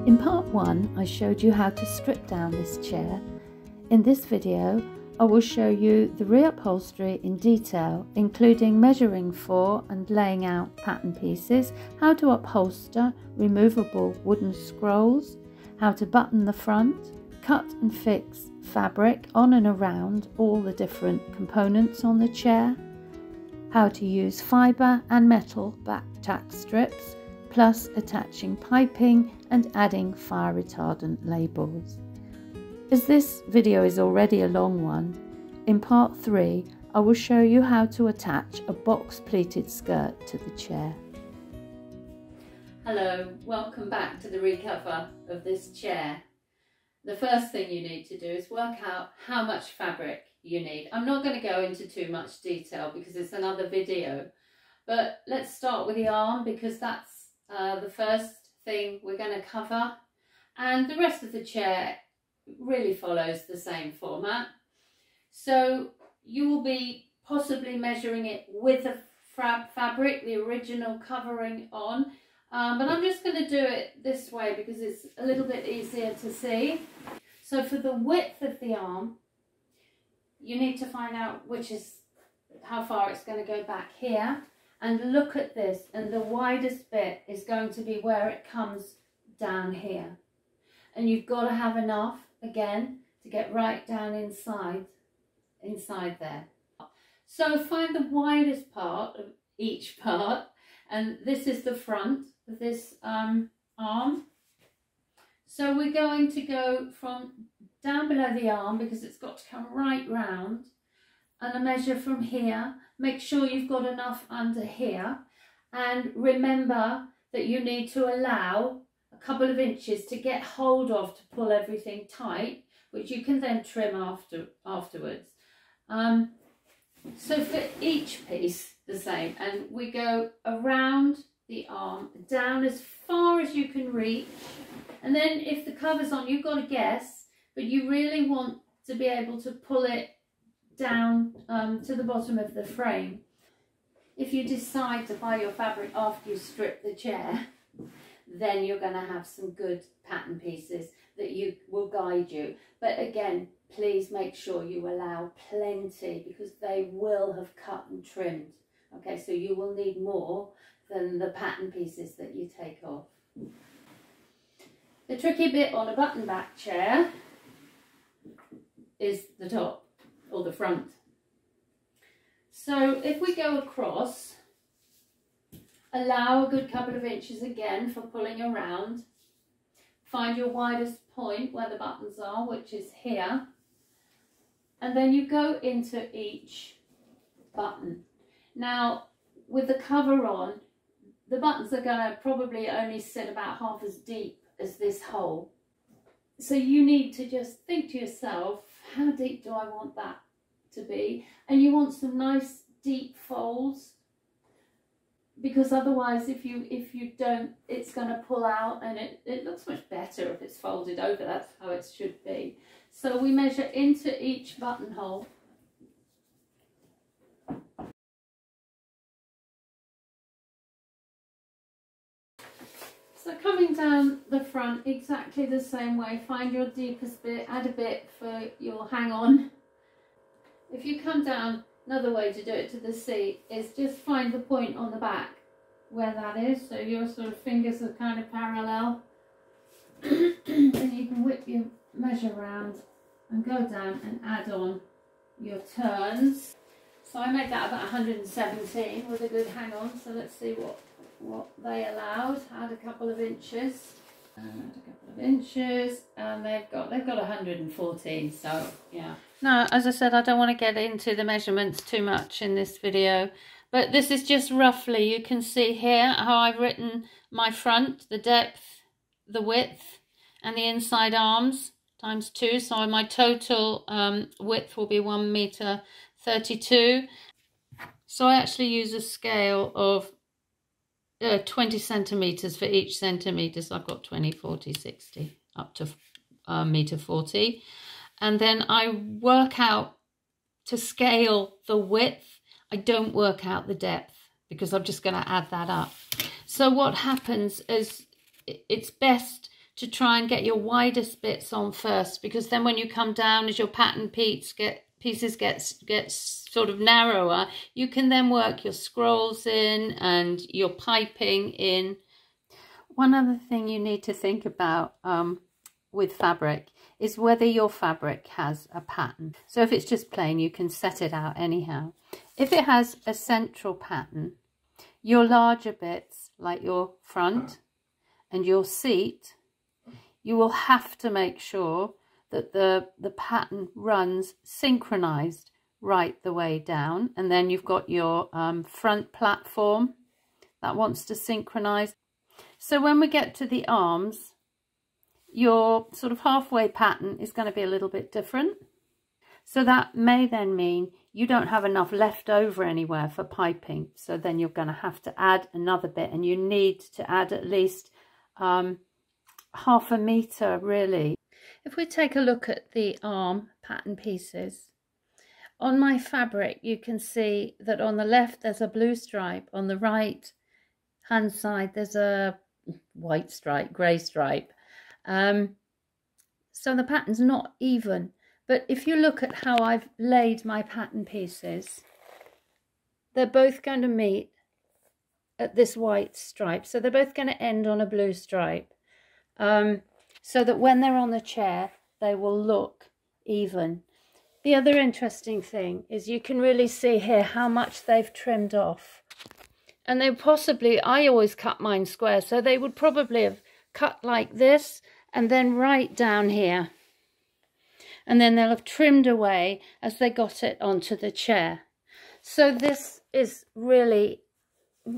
In part 1, I showed you how to strip down this chair. In this video, I will show you the reupholstery in detail, including measuring for and laying out pattern pieces, how to upholster removable wooden scrolls, how to button the front, cut and fix fabric on and around all the different components on the chair, how to use fibre and metal back-tack strips, plus attaching piping and adding fire retardant labels. As this video is already a long one, in part 3 I will show you how to attach a box pleated skirt to the chair. Hello, welcome back to the recover of this chair. The first thing you need to do is work out how much fabric you need. I'm not going to go into too much detail because it's another video, but let's start with the arm because that's the first thing we're going to cover, and the rest of the chair really follows the same format. So you will be possibly measuring it with the fabric, the original covering on, but I'm just going to do it this way because it's a little bit easier to see. So for the width of the arm, you need to find out how far it's going to go back here, and look at this, and the widest bit is going to be where it comes down here, and you've got to have enough again to get right down inside there. So find the widest part of each part, and this is the front of this arm. So we're going to go from down below the arm because it's got to come right round, and a measure from here. Make sure you've got enough under here, and remember that you need to allow a couple of inches to get hold of to pull everything tight, which you can then trim afterwards. So for each piece the same, and we go around the arm, down as far as you can reach, and then if the cover's on, you've got to guess, but you really want to be able to pull it down to the bottom of the frame. If you decide to buy your fabric after you strip the chair, then you're going to have some good pattern pieces that will guide you. But again, please make sure you allow plenty because they will have cut and trimmed. Okay, so you will need more than the pattern pieces that you take off. The tricky bit on a button back chair is the top, or the front. So if we go across, allow a good couple of inches again for pulling around. Find your widest point where the buttons are, which is here, and then you go into each button. Now with the cover on, the buttons are going to probably only sit about half as deep as this hole. So you need to just think to yourself, how deep do I want that to be? And you want some nice deep folds, because otherwise if you don't, it's going to pull out, and it looks much better if it's folded over. That's how it should be. So we measure into each buttonhole. So coming down the front exactly the same way, find your deepest bit, add a bit for your hang on. If you come down, another way to do it to the seat is just find the point on the back where that is, so your sort of fingers are kind of parallel. Then you can whip your measure round and go down and add on your turns. So I made that about 117 with a good hang on, so let's see what they allowed. Add a couple of inches, and they've got 114. So yeah. Now, as I said, I don't want to get into the measurements too much in this video, but this is just roughly. You can see here how I've written my front, the depth, the width, and the inside arms times 2. So my total width will be 1.32 meters. So I actually use a scale of 20 centimeters for each centimeter. So I've got 20, 40, 60 up to meter 40, and then I work out to scale the width. I don't work out the depth because I'm just going to add that up. So what happens is it's best to try and get your widest bits on first, because then when you come down, as your pattern pieces get sort of narrower, you can then work your scrolls in and your piping in. One other thing you need to think about with fabric is whether your fabric has a pattern. So if it's just plain, you can set it out anyhow. If it has a central pattern, your larger bits, like your front and your seat, you will have to make sure that the pattern runs synchronized right the way down. And then you've got your front platform that wants to synchronize. So when we get to the arms, your sort of halfway pattern is going to be a little bit different. So that may then mean you don't have enough left over anywhere for piping. So then you're going to have to add another bit, and you need to add at least half a metre really. If we take a look at the arm pattern pieces, on my fabric you can see that on the left there's a blue stripe, on the right hand side there's a white stripe, grey stripe. So the pattern's not even, but if you look at how I've laid my pattern pieces, they're both going to meet at this white stripe, so they're both going to end on a blue stripe, so that when they're on the chair they will look even. The other interesting thing is you can really see here how much they've trimmed off, and they possibly, I always cut mine square, so they would probably have cut like this and then right down here, and then they'll have trimmed away as they got it onto the chair. So this is really,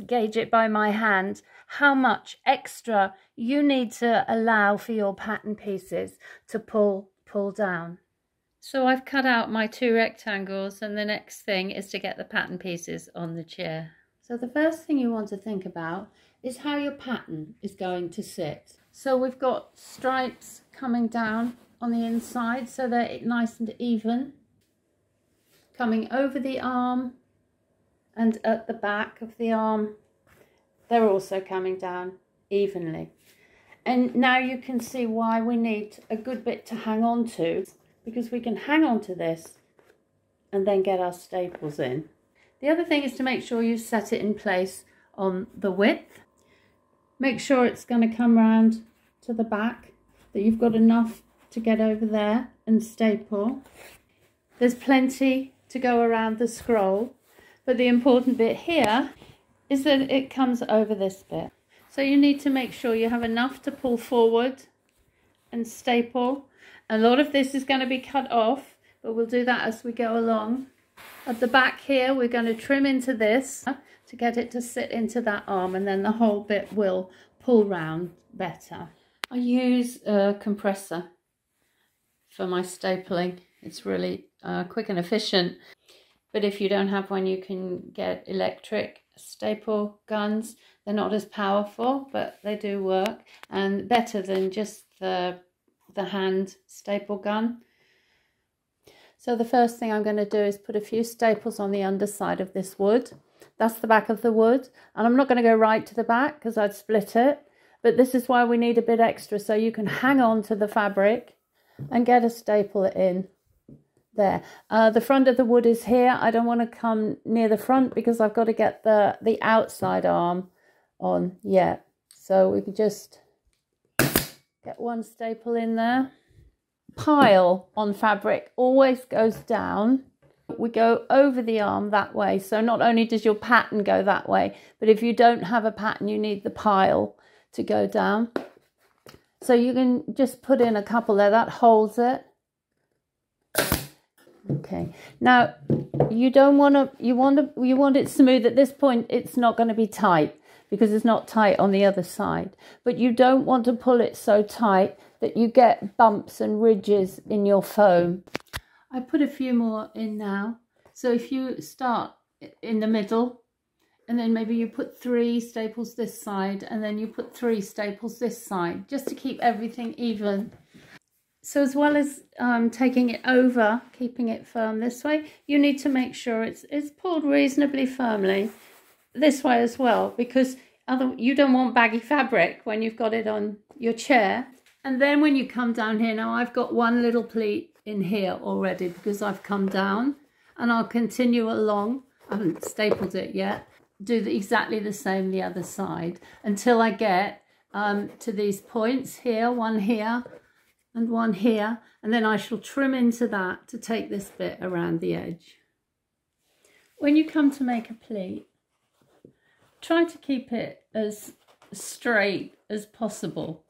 gauge it by my hand, how much extra you need to allow for your pattern pieces to pull down. So I've cut out my 2 rectangles, and the next thing is to get the pattern pieces on the chair. So the first thing you want to think about is how your pattern is going to sit. So we've got stripes coming down on the inside so they're nice and even, coming over the arm, and at the back of the arm they're also coming down evenly. And now you can see why we need a good bit to hang on to, because we can hang on to this and then get our staples in. The other thing is to make sure you set it in place on the width. Make sure it's going to come round to the back, that you've got enough to get over there and staple. There's plenty to go around the scroll, but the important bit here is that it comes over this bit. So you need to make sure you have enough to pull forward and staple. A lot of this is going to be cut off, but we'll do that as we go along. At the back here, we're going to trim into this to get it to sit into that arm, and then the whole bit will pull round better. I use a compressor for my stapling. It's really quick and efficient. But if you don't have one, you can get electric staple guns. They're not as powerful, but they do work, and better than just the hand staple gun. So the first thing I'm going to do is put a few staples on the underside of this wood. That's the back of the wood, and I'm not going to go right to the back because I'd split it, but this is why we need a bit extra, so you can hang on to the fabric and get a staple in there. The front of the wood is here. I don't want to come near the front because I've got to get the outside arm on yet. So we can just get one staple in there. Pile on fabric always goes down. We go over the arm that way, so not only does your pattern go that way, but if you don't have a pattern, you need the pile to go down. So you can just put in a couple there. That holds it. Okay, now you want it smooth. At this point it's not going to be tight because it's not tight on the other side, but you don't want to pull it so tight that you get bumps and ridges in your foam. I put a few more in now. So if you start in the middle, and then maybe you put 3 staples this side, and then you put 3 staples this side, just to keep everything even. So as well as taking it over, keeping it firm this way, you need to make sure it's pulled reasonably firmly this way as well, because you don't want baggy fabric when you've got it on your chair. And then when you come down here, now I've got one little pleat in here already because I've come down, and I'll continue along. I haven't stapled it yet. Do exactly the same the other side until I get to these points here, one here and one here, and then I shall trim into that to take this bit around the edge. When you come to make a pleat, try to keep it as straight as possible,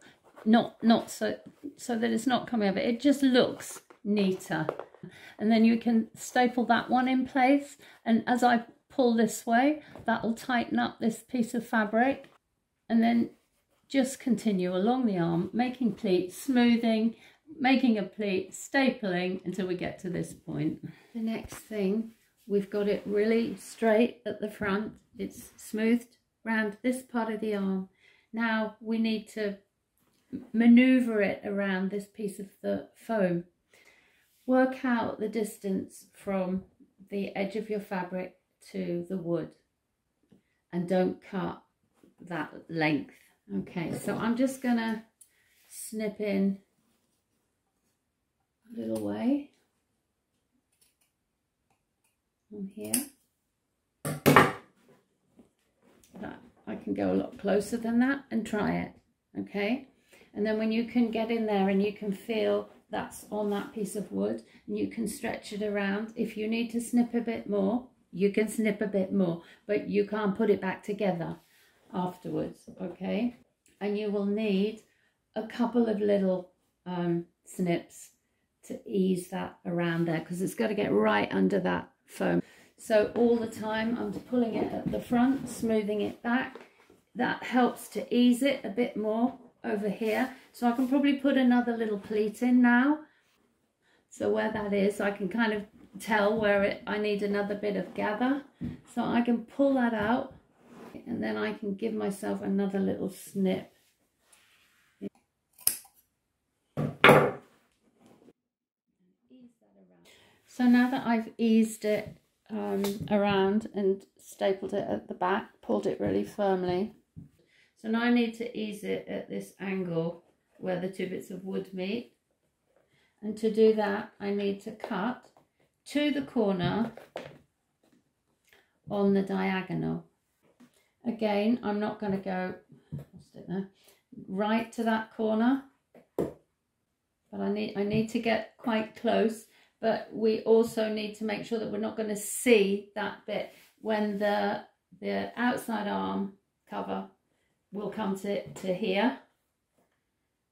not so that it's not coming over. It just looks neater. And then you can staple that one in place, and as I pull this way, that will tighten up this piece of fabric, and then just continue along the arm, making pleats, smoothing, making a pleat, stapling until we get to this point. The next thing, we've got it really straight at the front. It's smoothed around this part of the arm. Now we need to maneuver it around this piece of the foam. Work out the distance from the edge of your fabric to the wood, and don't cut that length. Okay, so I'm just gonna snip in a little way on here. That I can go a lot closer than that and try it. Okay, and then when you can get in there and you can feel that's on that piece of wood, and you can stretch it around. If you need to snip a bit more, you can snip a bit more, but you can't put it back together afterwards. Okay, and you will need a couple of little snips to ease that around there, because it's got to get right under that foam. So all the time I'm pulling it at the front, smoothing it back. That helps to ease it a bit more over here. So I can probably put another little pleat in now. So where that is, I can kind of tell where I need another bit of gather. So I can pull that out, and then I can give myself another little snip. So now that I've eased it around and stapled it at the back, pulled it really firmly. So now I need to ease it at this angle where the two bits of wood meet. And to do that, I need to cut to the corner on the diagonal. Again, I'm not going to go right to that corner, but I need to get quite close. But we also need to make sure that we're not going to see that bit when the outside arm cover will come to here,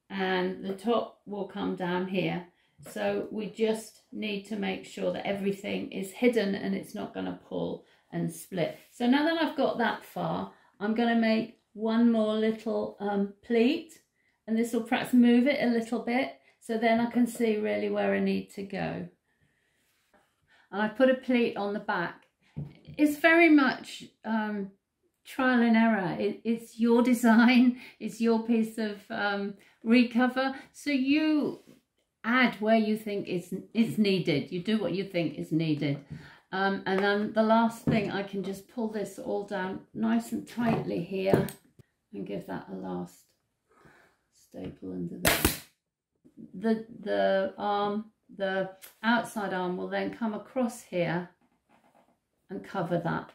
and the top will come down here. So we just need to make sure that everything is hidden and it's not going to pull and split. So now that I've got that far, I'm going to make one more little pleat, and this will perhaps move it a little bit, so then I can see really where I need to go. And I put a pleat on the back. It's very much trial and error. It's your design, it's your piece of recover, so you add where you think is needed. You do what you think is needed. And then the last thing, I can just pull this all down nice and tightly here and give that a last staple under there. The outside arm will then come across here and cover that.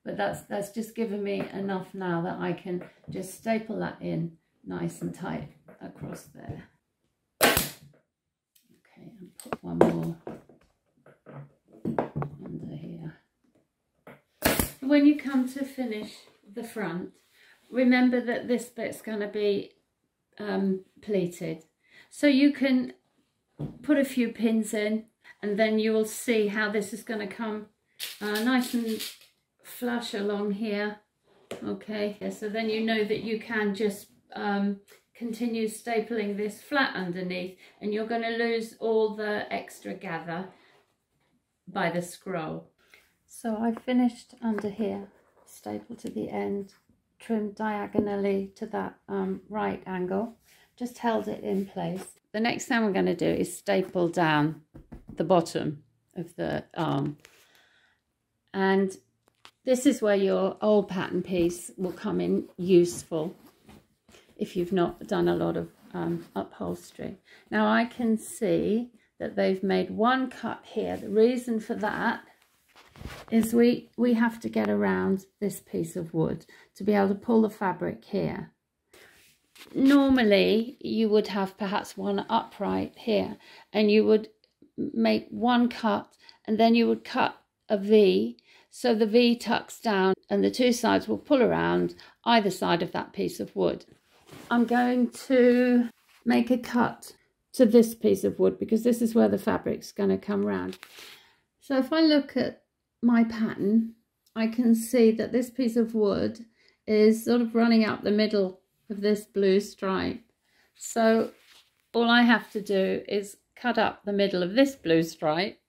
But that's just given me enough now that I can just staple that in nice and tight across there. Okay, and put one more under here. When you come to finish the front, remember that this bit's going to be pleated. So you can put a few pins in, and then you will see how this is going to come nice and flush along here. Okay, so then you know that you can just continue stapling this flat underneath, and you're going to lose all the extra gather by the scroll. So I finished under here, stapled to the end, trimmed diagonally to that right angle, just held it in place. The next thing we're going to do is staple down the bottom of the arm, and this is where your old pattern piece will come in useful if you've not done a lot of upholstery. Now I can see that they've made one cut here. The reason for that is we have to get around this piece of wood to be able to pull the fabric here. Normally you would have perhaps one upright here, and you would make one cut and then you would cut a V, so the V tucks down and the two sides will pull around either side of that piece of wood. I'm going to make a cut to this piece of wood because this is where the fabric's going to come round. So if I look at my pattern, I can see that this piece of wood is sort of running up the middle of this blue stripe. So all I have to do is cut up the middle of this blue stripe.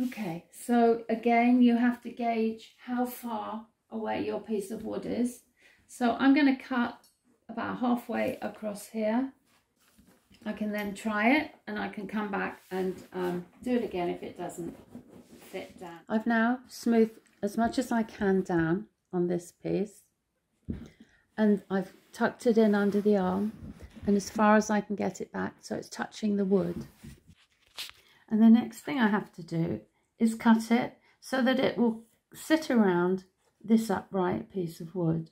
Okay, so again you have to gauge how far away your piece of wood is. So I'm going to cut about halfway across here. I can then try it and I can come back and do it again if it doesn't fit down. I've now smoothed as much as I can down on this piece, and I've tucked it in under the arm and as far as I can get it back so it's touching the wood. And the next thing I have to do is cut it so that it will sit around this upright piece of wood.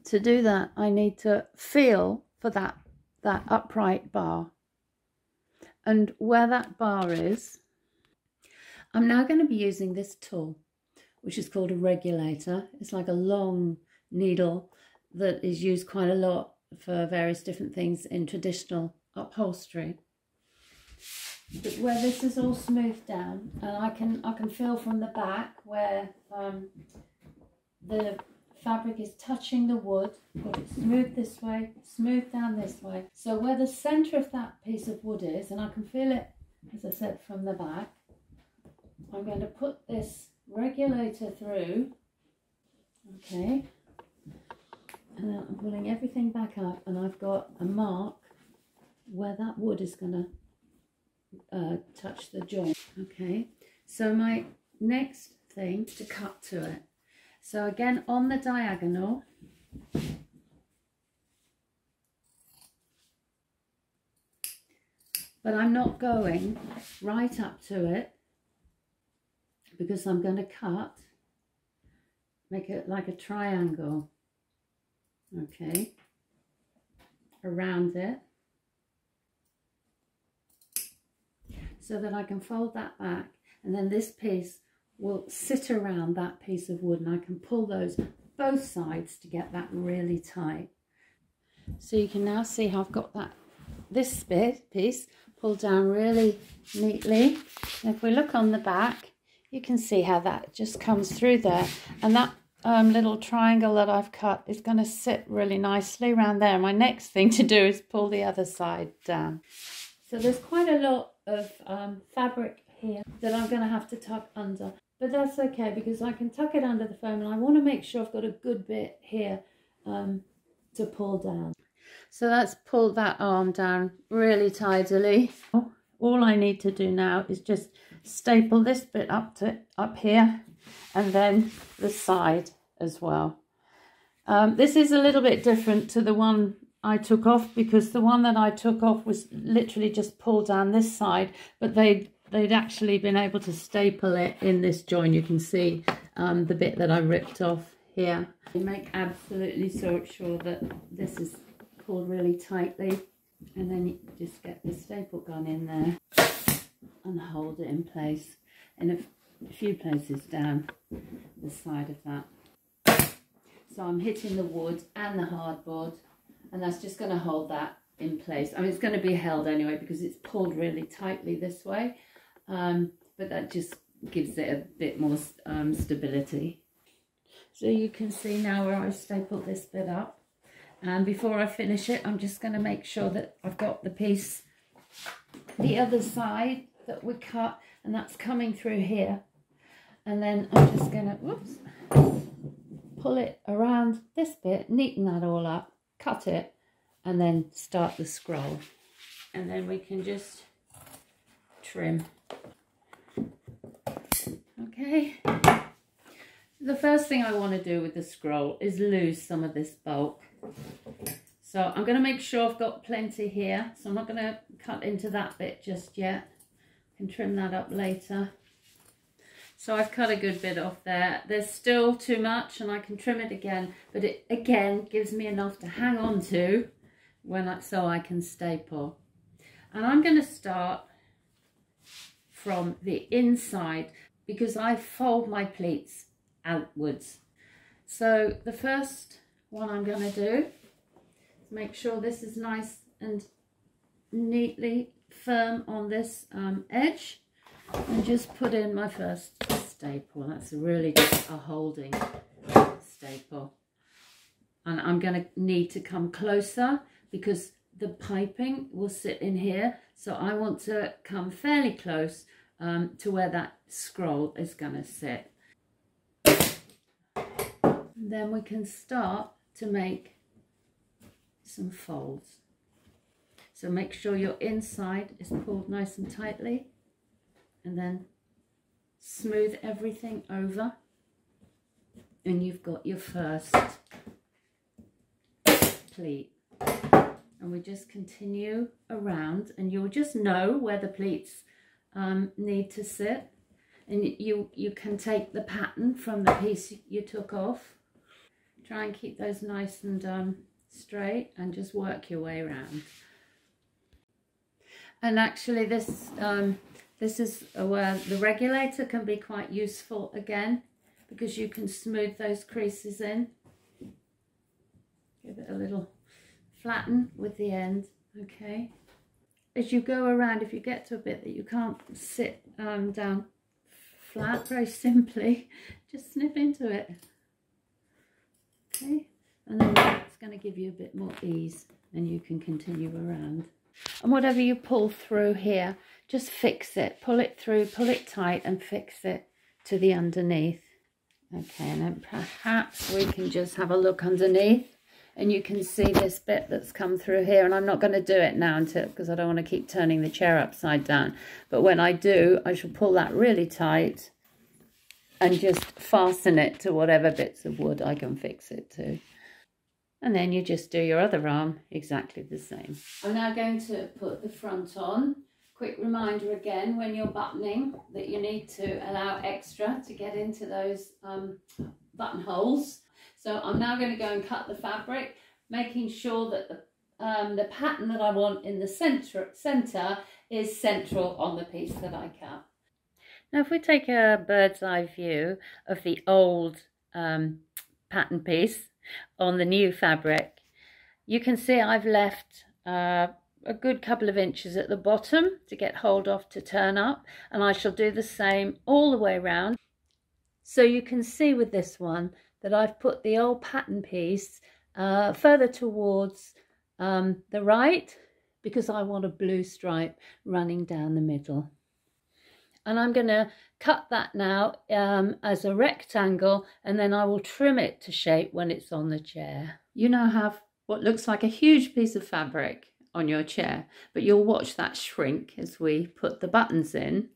To do that, I need to feel for that upright bar. And where that bar is, I'm now going to be using this tool, which is called a regulator. It's like a long needle that is used quite a lot for various different things in traditional upholstery. But where this is all smoothed down, and I can feel from the back where the fabric is touching the wood, got it smooth this way, smooth down this way. So where the centre of that piece of wood is, and I can feel it, as I said, from the back, I'm going to put this regulator through, okay, and then I'm pulling everything back up, and I've got a mark where that wood is going to touch the joint. Okay, so my next thing is to cut to it. So again, on the diagonal, but I'm not going right up to it because I'm going to cut, make it like a triangle, okay, around it, so that I can fold that back, and then this piece will sit around that piece of wood, and I can pull those both sides to get that really tight. So you can now see how I've got this piece pulled down really neatly. And if we look on the back, you can see how that just comes through there, and that little triangle that I've cut is going to sit really nicely around there. My next thing to do is pull the other side down. So there's quite a lot of fabric here that I'm going to have to tuck under, but that's okay because I can tuck it under the foam, and I want to make sure I've got a good bit here to pull down. So that's pulled that arm down really tidily. All I need to do now is just staple this bit up here, and then the side as well. This is a little bit different to the one I took off, because the one that I took off was literally just pulled down this side, but they'd actually been able to staple it in this join. You can see the bit that I ripped off here. You make absolutely sure that this is pulled really tightly, and then you just get the staple gun in there and hold it in place in a few places down the side of that. So I'm hitting the wood and the hardboard, and that's just going to hold that in place. I mean, it's going to be held anyway because it's pulled really tightly this way, but that just gives it a bit more stability. So you can see now where I've stapled this bit up. And before I finish it, I'm just going to make sure that I've got the piece, the other side that we cut, and that's coming through here. And then I'm just going to, pull it around this bit, neaten that all up, cut it, and then start the scroll. And then we can just trim. Okay. The first thing I want to do with the scroll is lose some of this bulk. So I'm going to make sure I've got plenty here. So I'm not going to cut into that bit just yet. I can trim that up later. So I've cut a good bit off there. There's still too much and I can trim it again. But it again gives me enough to hang on to so I can staple. And I'm going to start from the inside because I fold my pleats outwards. So the first one I'm going to do is make sure this is nice and neatly firm on this edge, and just put in my first staple. That's really just a holding staple. And I'm going to need to come closer because the piping will sit in here. So I want to come fairly close to where that scroll is going to sit. And then we can start to make some folds. So make sure your inside is pulled nice and tightly, and then smooth everything over, and you've got your first pleat. And we just continue around, and you'll just know where the pleats need to sit, and you can take the pattern from the piece you took off. Try and keep those nice and straight, and just work your way around. And actually this is where the regulator can be quite useful again, because you can smooth those creases in. Give it a little flatten with the end, okay. As you go around, if you get to a bit that you can't sit down flat, very simply, just snip into it, okay. And then that's going to give you a bit more ease, and you can continue around. And whatever you pull through here, just fix it, pull it through, pull it tight and fix it to the underneath. Okay, and then perhaps we can just have a look underneath, and you can see this bit that's come through here. And I'm not going to do it now because I don't want to keep turning the chair upside down. But when I do, I shall pull that really tight and just fasten it to whatever bits of wood I can fix it to. And then you just do your other arm exactly the same. I'm now going to put the front on. Quick reminder again, when you're buttoning, that you need to allow extra to get into those buttonholes. So I'm now going to go and cut the fabric, making sure that the pattern that I want in the center is central on the piece that I cut. Now if we take a bird's eye view of the old pattern piece on the new fabric, you can see I've left a good couple of inches at the bottom to get hold of to turn up, and I shall do the same all the way around. So you can see with this one that I've put the old pattern piece further towards the right, because I want a blue stripe running down the middle. And I'm going to cut that now as a rectangle, and then I will trim it to shape when it's on the chair. You now have what looks like a huge piece of fabric on your chair, but you'll watch that shrink as we put the buttons in.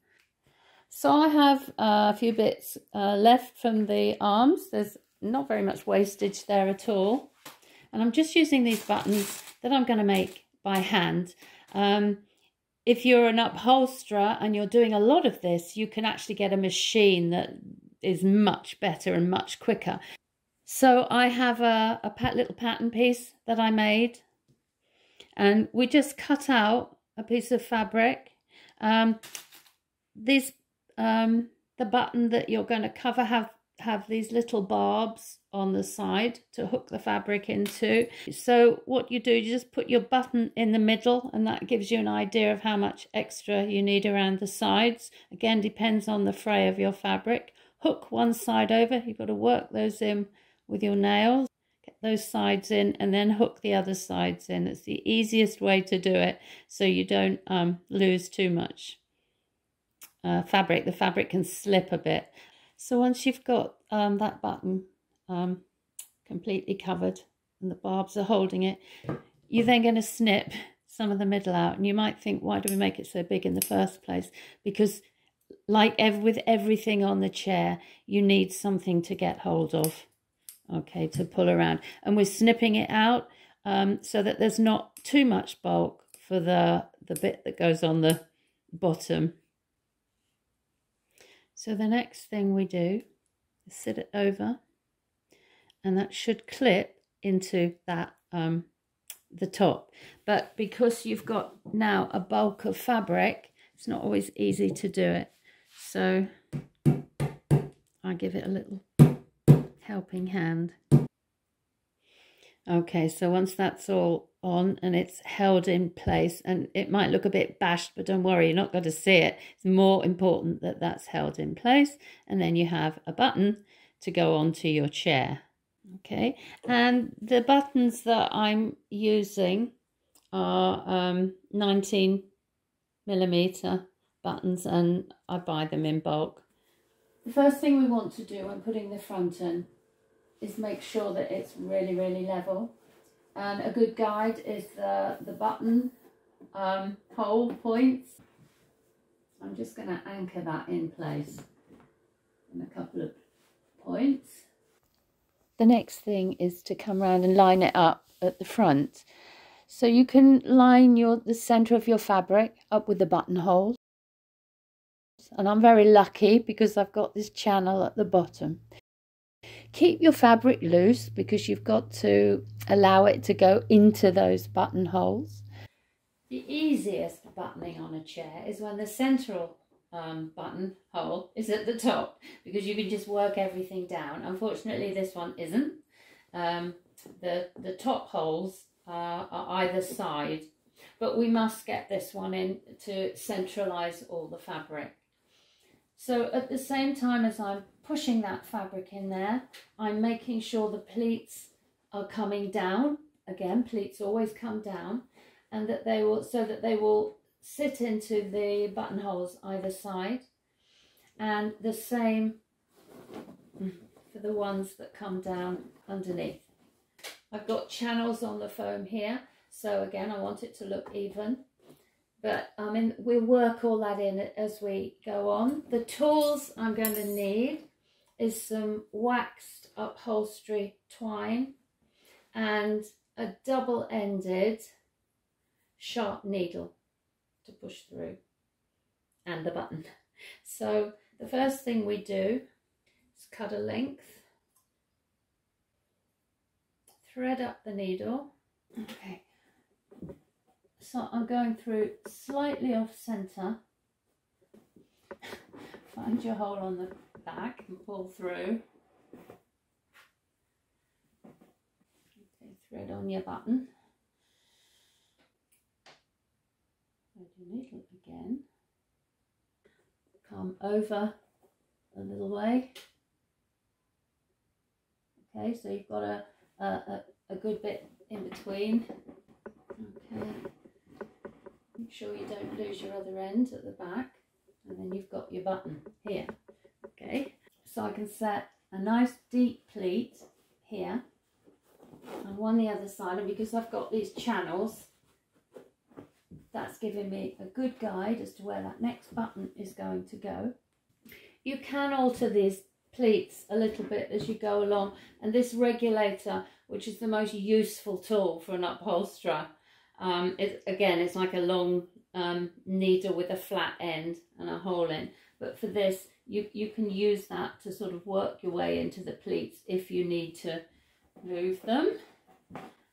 So I have a few bits left from the arms. There's not very much wastage there at all. And I'm just using these buttons that I'm going to make by hand. If you're an upholsterer and you're doing a lot of this, you can actually get a machine that is much better and much quicker. So I have a little pattern piece that I made, and we just cut out a piece of fabric. The button that you're going to cover have these little barbs on the side to hook the fabric into. So what you do, you just put your button in the middle, and that gives you an idea of how much extra you need around the sides. Again, depends on the fray of your fabric. Hook one side over. You've got to work those in with your nails. Get those sides in, and then hook the other sides in. It's the easiest way to do it, so you don't lose too much fabric. The fabric can slip a bit. So once you've got that button completely covered and the barbs are holding it, you're then going to snip some of the middle out. And you might think, why do we make it so big in the first place? Because like with everything on the chair, you need something to get hold of, okay, to pull around. And we're snipping it out so that there's not too much bulk for the bit that goes on the bottom. So the next thing we do is sit it over, and that should clip into that the top. But because you've got now a bulk of fabric, it's not always easy to do it. So I give it a little helping hand. Okay, so once that's all on and it's held in place, and it might look a bit bashed, but don't worry, you're not going to see it. It's more important that that's held in place, and then you have a button to go onto your chair. Okay, and the buttons that I'm using are 19mm buttons, and I buy them in bulk. The first thing we want to do when putting the front in is make sure that it's really, really level. And a good guide is the button hole points. I'm just going to anchor that in place in a couple of points. The next thing is to come around and line it up at the front. So you can line the centre of your fabric up with the buttonhole. And I'm very lucky because I've got this channel at the bottom. Keep your fabric loose because you've got to allow it to go into those buttonholes. The easiest buttoning on a chair is when the central buttonhole is at the top, because you can just work everything down. Unfortunately, this one isn't. The top holes are either side, but we must get this one in to centralize all the fabric. So at the same time as I'm pushing that fabric in there, I'm making sure the pleats are coming down. Again, pleats always come down, and that they will, so that they will sit into the buttonholes either side, and the same for the ones that come down underneath. I've got channels on the foam here, so again I want it to look even, but we'll work all that in as we go on. The tools I'm going to need is some waxed upholstery twine and a double-ended sharp needle to push through, and the button. So the first thing we do is cut a length, thread up the needle. Okay, so I'm going through slightly off center. Find your hole on the back and pull through. Okay, thread on your button. Thread your needle again. Come over a little way. Okay, so you've got a good bit in between. Okay, make sure you don't lose your other end at the back, and then you've got your button here. Okay, so I can set a nice deep pleat here and one the other side, and because I've got these channels, that's giving me a good guide as to where that next button is going to go. You can alter these pleats a little bit as you go along, and this regulator, which is the most useful tool for an upholsterer, it's like a long needle with a flat end and a hole in, but for this you can use that to sort of work your way into the pleats if you need to move them.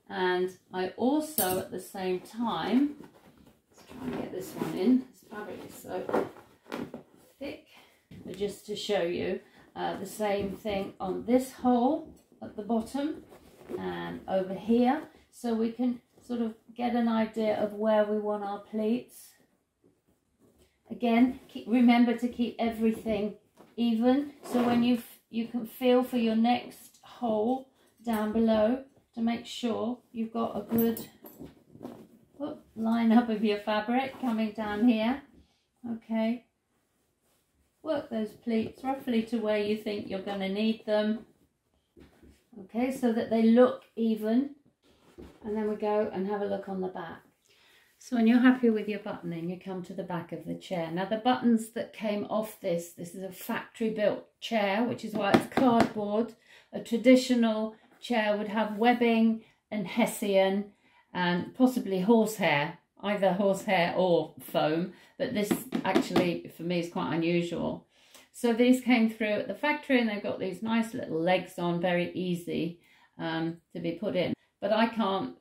And I also at the same time, let's try and get this one in, this fabric is so thick, but just to show you, the same thing on this hole at the bottom and over here, so we can sort of get an idea of where we want our pleats. Again, remember to keep everything even, so when you can feel for your next hole down below to make sure you've got a good line up of your fabric coming down here. Okay, work those pleats roughly to where you think you're going to need them. Okay, so that they look even, and then we go and have a look on the back. So when you're happy with your buttoning, you come to the back of the chair. Now the buttons that came off this is a factory built chair, which is why it's cardboard. A traditional chair would have webbing and hessian and possibly horsehair, either horsehair or foam, but this actually for me is quite unusual. So these came through at the factory and they've got these nice little legs on, very easy to be put in. But I can't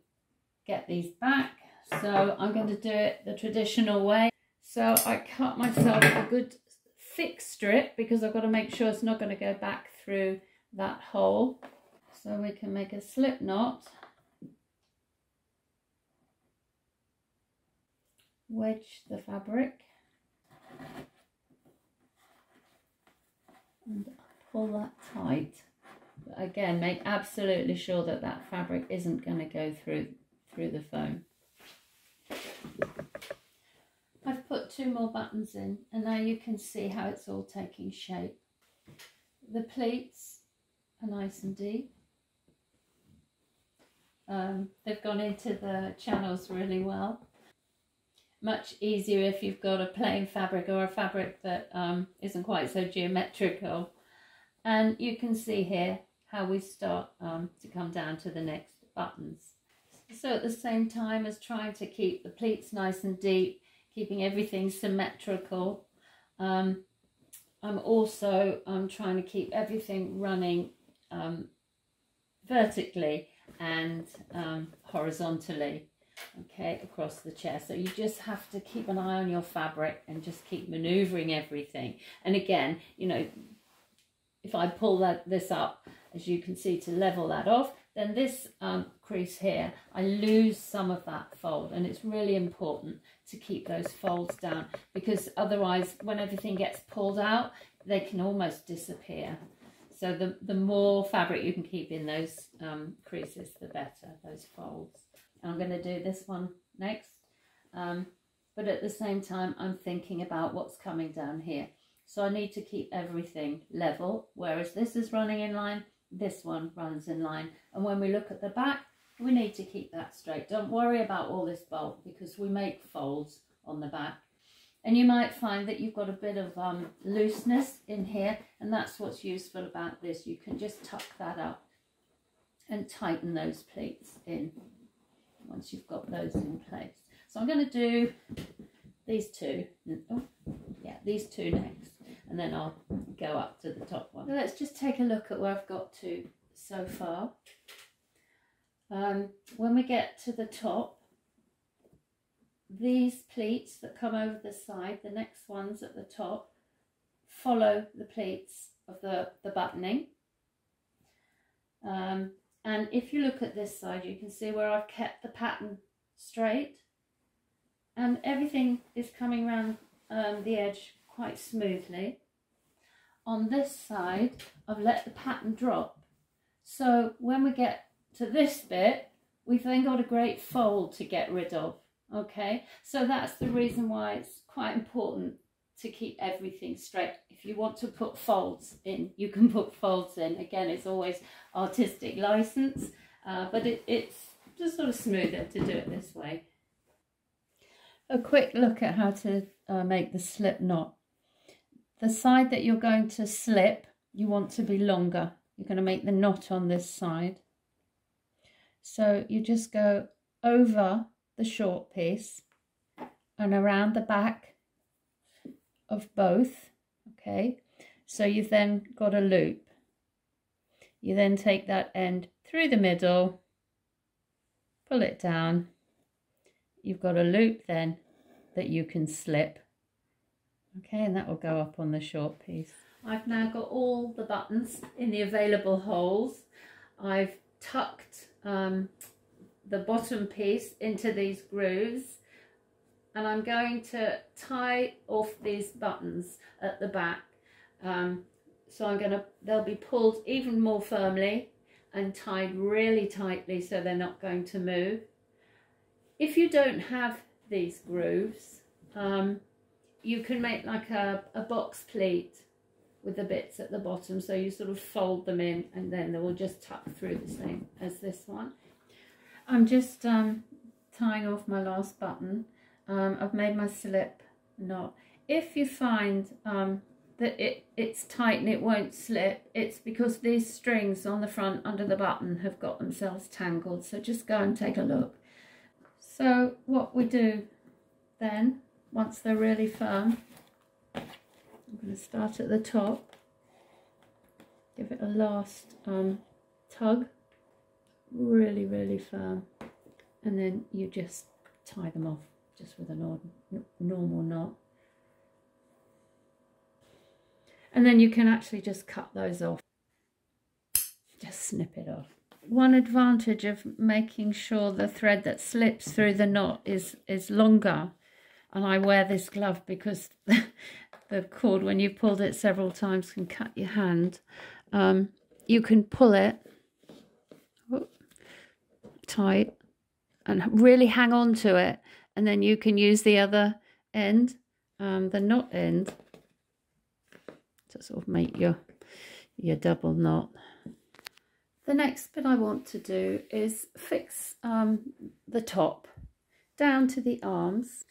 get these back, so I'm going to do it the traditional way. So I cut myself a good thick strip because I've got to make sure it's not going to go back through that hole. So we can make a slip knot, wedge the fabric and pull that tight. But again, make absolutely sure that that fabric isn't going to go through the foam. I've put 2 more buttons in and now you can see how it's all taking shape. The pleats are nice and deep. They've gone into the channels really well. Much easier if you've got a plain fabric or a fabric that isn't quite so geometrical. And you can see here how we start to come down to the next buttons. So at the same time as trying to keep the pleats nice and deep, keeping everything symmetrical, I'm also trying to keep everything running vertically and horizontally, okay, across the chair. So you just have to keep an eye on your fabric and just keep maneuvering everything. And again, you know, if I pull this up, as you can see, to level that off, then this crease here, I lose some of that fold, and it's really important to keep those folds down because otherwise when everything gets pulled out, they can almost disappear. So the more fabric you can keep in those creases, the better, those folds. And I'm going to do this one next, but at the same time I'm thinking about what's coming down here. So I need to keep everything level, whereas this is running in line, this one runs in line. And when we look at the back, we need to keep that straight. Don't worry about all this bulk because we make folds on the back. And you might find that you've got a bit of looseness in here, and that's what's useful about this. You can just tuck that up and tighten those pleats in once you've got those in place. So I'm going to do these two. Oh, yeah, these two next, and then I'll go up to the top one. So let's just take a look at where I've got to so far. When we get to the top, these pleats that come over the side, the next ones at the top, follow the pleats of the buttoning. And if you look at this side, you can see where I've kept the pattern straight and everything is coming around the edge quite smoothly. On this side, I've let the pattern drop. So when we get to this bit, we've then got a great fold to get rid of. Okay, so that's the reason why it's quite important to keep everything straight. If you want to put folds in, you can put folds in. Again, it's always artistic license, but it's just sort of smoother to do it this way. A quick look at how to make the slip knot. The side that you're going to slip, you want to be longer. You're going to make the knot on this side. So you just go over the short piece and around the back of both. Okay, so you've then got a loop. You then take that end through the middle, pull it down. You've got a loop then that you can slip. Okay, and that will go up on the short piece. I've now got all the buttons in the available holes. I've tucked the bottom piece into these grooves, and I'm going to tie off these buttons at the back. So they'll be pulled even more firmly and tied really tightly so they're not going to move. If you don't have these grooves, you can make like a box pleat with the bits at the bottom, so you sort of fold them in and then they will just tuck through the same as this one. I'm just tying off my last button. I've made my slip knot. If you find that it's tight and it won't slip, it's because these strings on the front under the button have got themselves tangled. So just go and take a look. So what we do then, once they're really firm, I'm going to start at the top, give it a last tug, really, really firm, and then you just tie them off just with a normal knot. And then you can actually just cut those off, just snip it off. One advantage of making sure the thread that slips through the knot is longer, and I wear this glove because the cord, when you've pulled it several times, can cut your hand. You can pull it tight and really hang on to it, and then you can use the other end, the knot end, to sort of make your double knot. The next bit I want to do is fix the top down to the arms.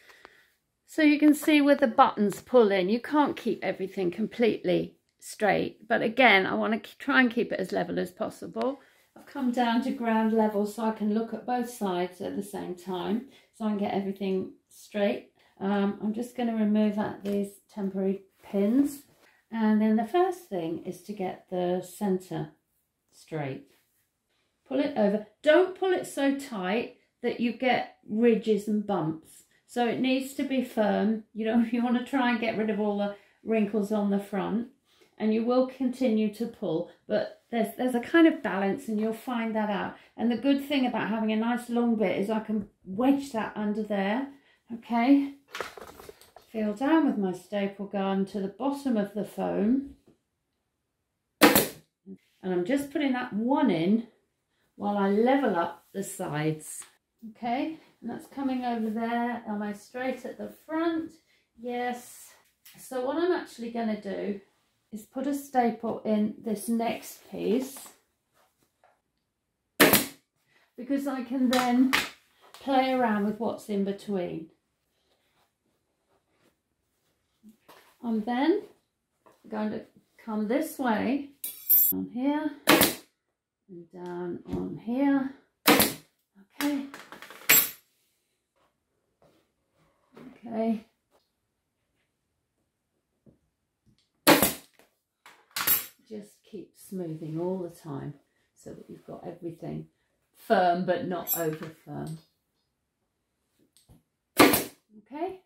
So you can see where the buttons pull in. You can't keep everything completely straight, but again, I want to try and keep it as level as possible. I've come down to ground level so I can look at both sides at the same time, so I can get everything straight. I'm just going to remove out these temporary pins. And then the first thing is to get the centre straight. Pull it over. Don't pull it so tight that you get ridges and bumps. So it needs to be firm. You want to try and get rid of all the wrinkles on the front, and you will continue to pull, but there's a kind of balance, and you'll find that out. And the good thing about having a nice long bit is I can wedge that under there. Okay. Feel down with my staple gun to the bottom of the foam, and I'm just putting that one in while I level up the sides. Okay, and that's coming over there. Am I straight at the front? Yes. So what I'm actually going to do is put a staple in this next piece, because I can then play around with what's in between. I'm then going to come this way, on here, and down on here. Okay. Okay. Just keep smoothing all the time so that you've got everything firm but not over firm. Okay.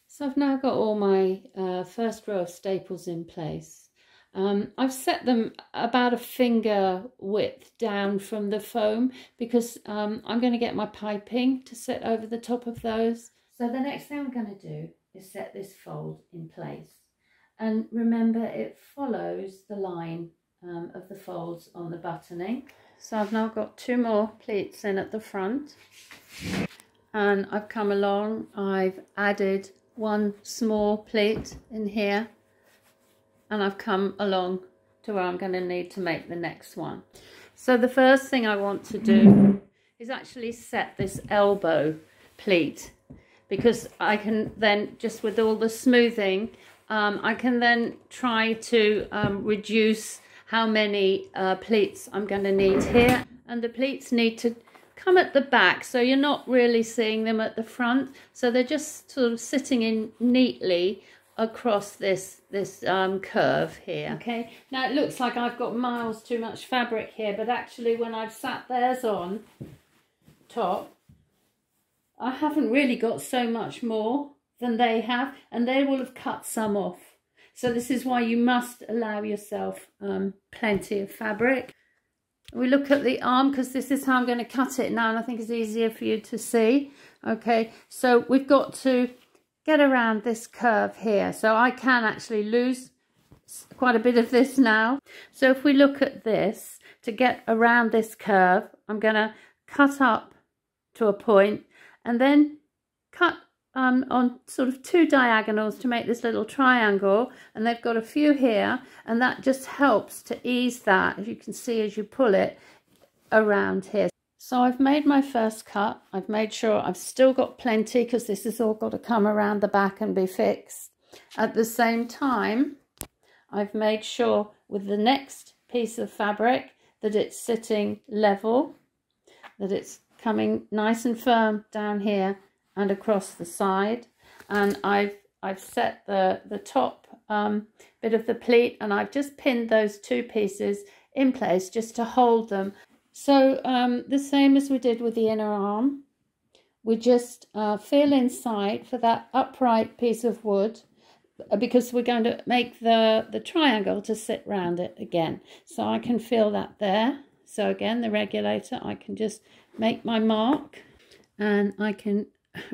So I've now got all my first row of staples in place. I've set them about a finger width down from the foam because I'm going to get my piping to sit over the top of those. So the next thing I'm going to do is set this fold in place. And remember, it follows the line of the folds on the buttoning. So I've now got 2 more pleats in at the front. And I've come along, I've added 1 small pleat in here, and I've come along to where I'm going to need to make the next one. So the first thing I want to do is actually set this elbow pleat, because I can then, just with all the smoothing, I can then try to reduce how many pleats I'm going to need here. And the pleats need to come at the back, so you're not really seeing them at the front, so they're just sort of sitting in neatly across this curve here. Okay, now it looks like I've got miles too much fabric here, but actually when I've sat theirs on top, I haven't really got so much more than they have, and they will have cut some off. So this is why you must allow yourself plenty of fabric. We look at the arm, because this is how I'm going to cut it now, and I think it's easier for you to see. Okay, so we've got to get around this curve here. So I can actually lose quite a bit of this now. So if we look at this, to get around this curve, I'm going to cut up to a point and then cut on sort of 2 diagonals to make this little triangle, and they've got a few here, and that just helps to ease that, as you can see as you pull it around here. So I've made my first cut. I've made sure I've still got plenty, because this has all got to come around the back and be fixed. At the same time, I've made sure with the next piece of fabric that it's sitting level, that it's coming nice and firm down here and across the side. And I've set the top bit of the pleat, and I've just pinned those two pieces in place just to hold them. So the same as we did with the inner arm, we just feel inside for that upright piece of wood, because we're going to make the triangle to sit round it again. So I can feel that there. So again, the regulator, I can just make my mark, and I can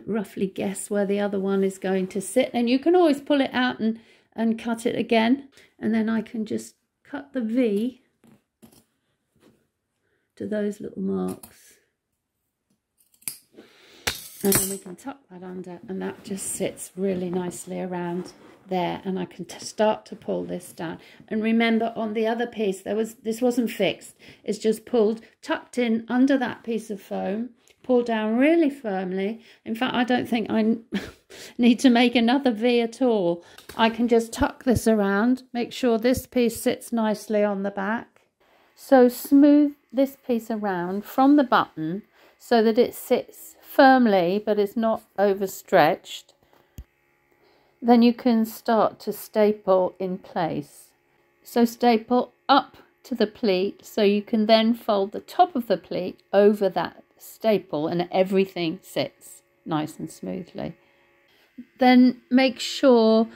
roughly guess where the other one is going to sit. And you can always pull it out and cut it again. And then I can just cut the V to those little marks. And then we can tuck that under, and that just sits really nicely around there. And I can start to pull this down. And remember, on the other piece, this wasn't fixed. It's just pulled, tucked in under that piece of foam, pulled down really firmly. In fact, I don't think I need to make another V at all. I can just tuck this around, make sure this piece sits nicely on the back. So smooth this piece around from the button so that it sits firmly, but it's not overstretched. Then you can start to staple in place. So staple up to the pleat, so you can then fold the top of the pleat over that staple, and everything sits nice and smoothly. Then make sure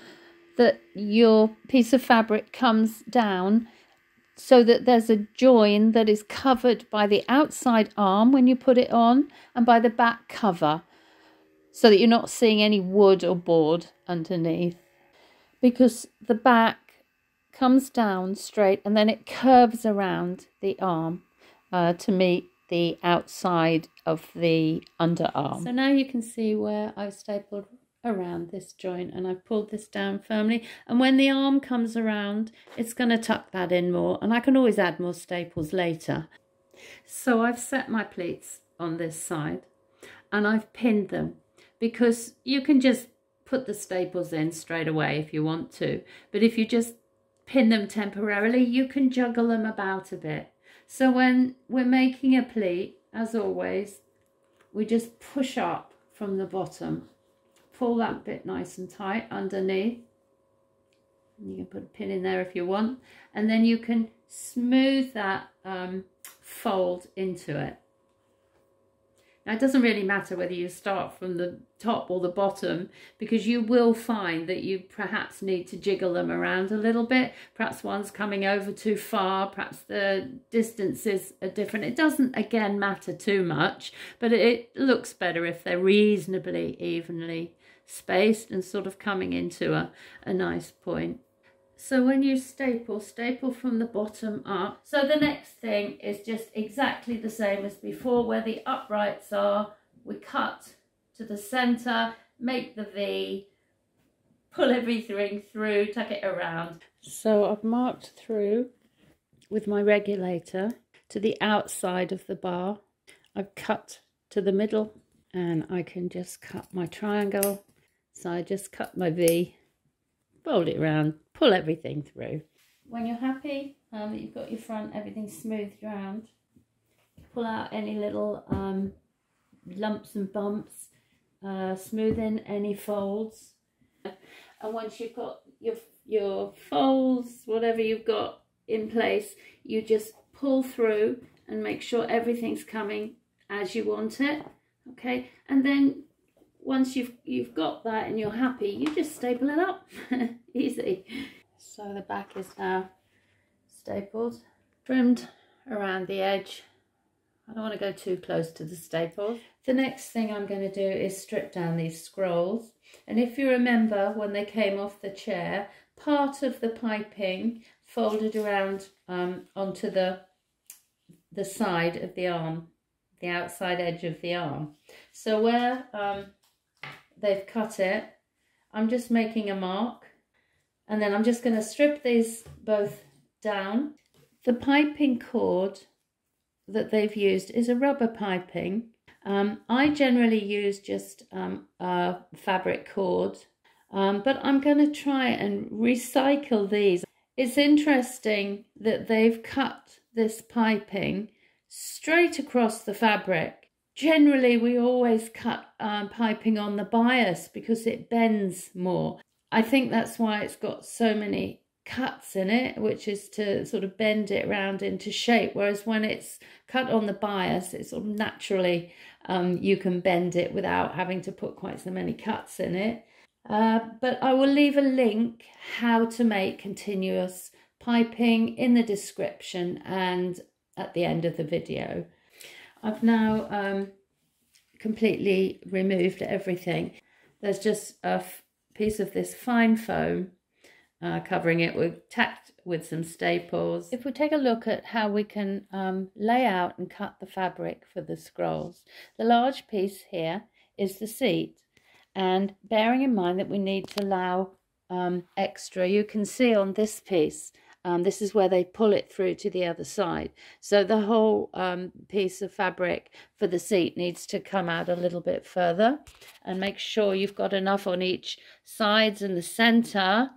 that your piece of fabric comes down so that there's a join that is covered by the outside arm when you put it on, and by the back cover, so that you're not seeing any wood or board underneath, because the back comes down straight and then it curves around the arm to meet the outside of the underarm. So now you can see where I've stapled around this joint, and I've pulled this down firmly, and when the arm comes around, it's going to tuck that in more, and I can always add more staples later. So I've set my pleats on this side, and I've pinned them, because you can just put the staples in straight away if you want to, but if you just pin them temporarily, you can juggle them about a bit. So when we're making a pleat, as always, we just push up from the bottom, pull that bit nice and tight underneath. You can put a pin in there if you want, and then you can smooth that fold into it. Now, it doesn't really matter whether you start from the top or the bottom, because you will find that you perhaps need to jiggle them around a little bit. Perhaps one's coming over too far, perhaps the distances are different. It doesn't, again, matter too much, but it looks better if they're reasonably evenly spaced and sort of coming into a nice point. So when you staple from the bottom up. So the next thing is just exactly the same as before. Where the uprights are, we cut to the center, make the V, pull everything through, tuck it around. So I've marked through with my regulator to the outside of the bar. I've cut to the middle, and I can just cut my triangle. So I just cut my V, fold it around, pull everything through. When you're happy that you've got your front, everything smoothed around, pull out any little lumps and bumps, smooth in any folds. And once you've got your folds, whatever you've got in place, you just pull through and make sure everything's coming as you want it. Okay, and then once you've got that and you're happy, you just staple it up. Easy. So the back is now stapled, trimmed around the edge. I don't want to go too close to the staples. The next thing I'm going to do is strip down these scrolls. And if you remember, when they came off the chair, part of the piping folded around onto the side of the arm, the outside edge of the arm. So where they've cut it, I'm just making a mark, and then I'm just going to strip these both down. The piping cord that they've used is a rubber piping. I generally use just a fabric cord, but I'm going to try and recycle these. It's interesting that they've cut this piping straight across the fabric. Generally, we always cut piping on the bias because it bends more. I think that's why it's got so many cuts in it, which is to sort of bend it around into shape, whereas when it's cut on the bias, it's sort of naturally you can bend it without having to put quite so many cuts in it. But I will leave a link how to make continuous piping in the description and at the end of the video. I've now completely removed everything. There's just a piece of this fine foam covering it with tacked with some staples. If we take a look at how we can lay out and cut the fabric for the scrolls, the large piece here is the seat. And bearing in mind that we need to allow extra, you can see on this piece, this is where they pull it through to the other side. So the whole piece of fabric for the seat needs to come out a little bit further. And make sure you've got enough on each sides and the centre.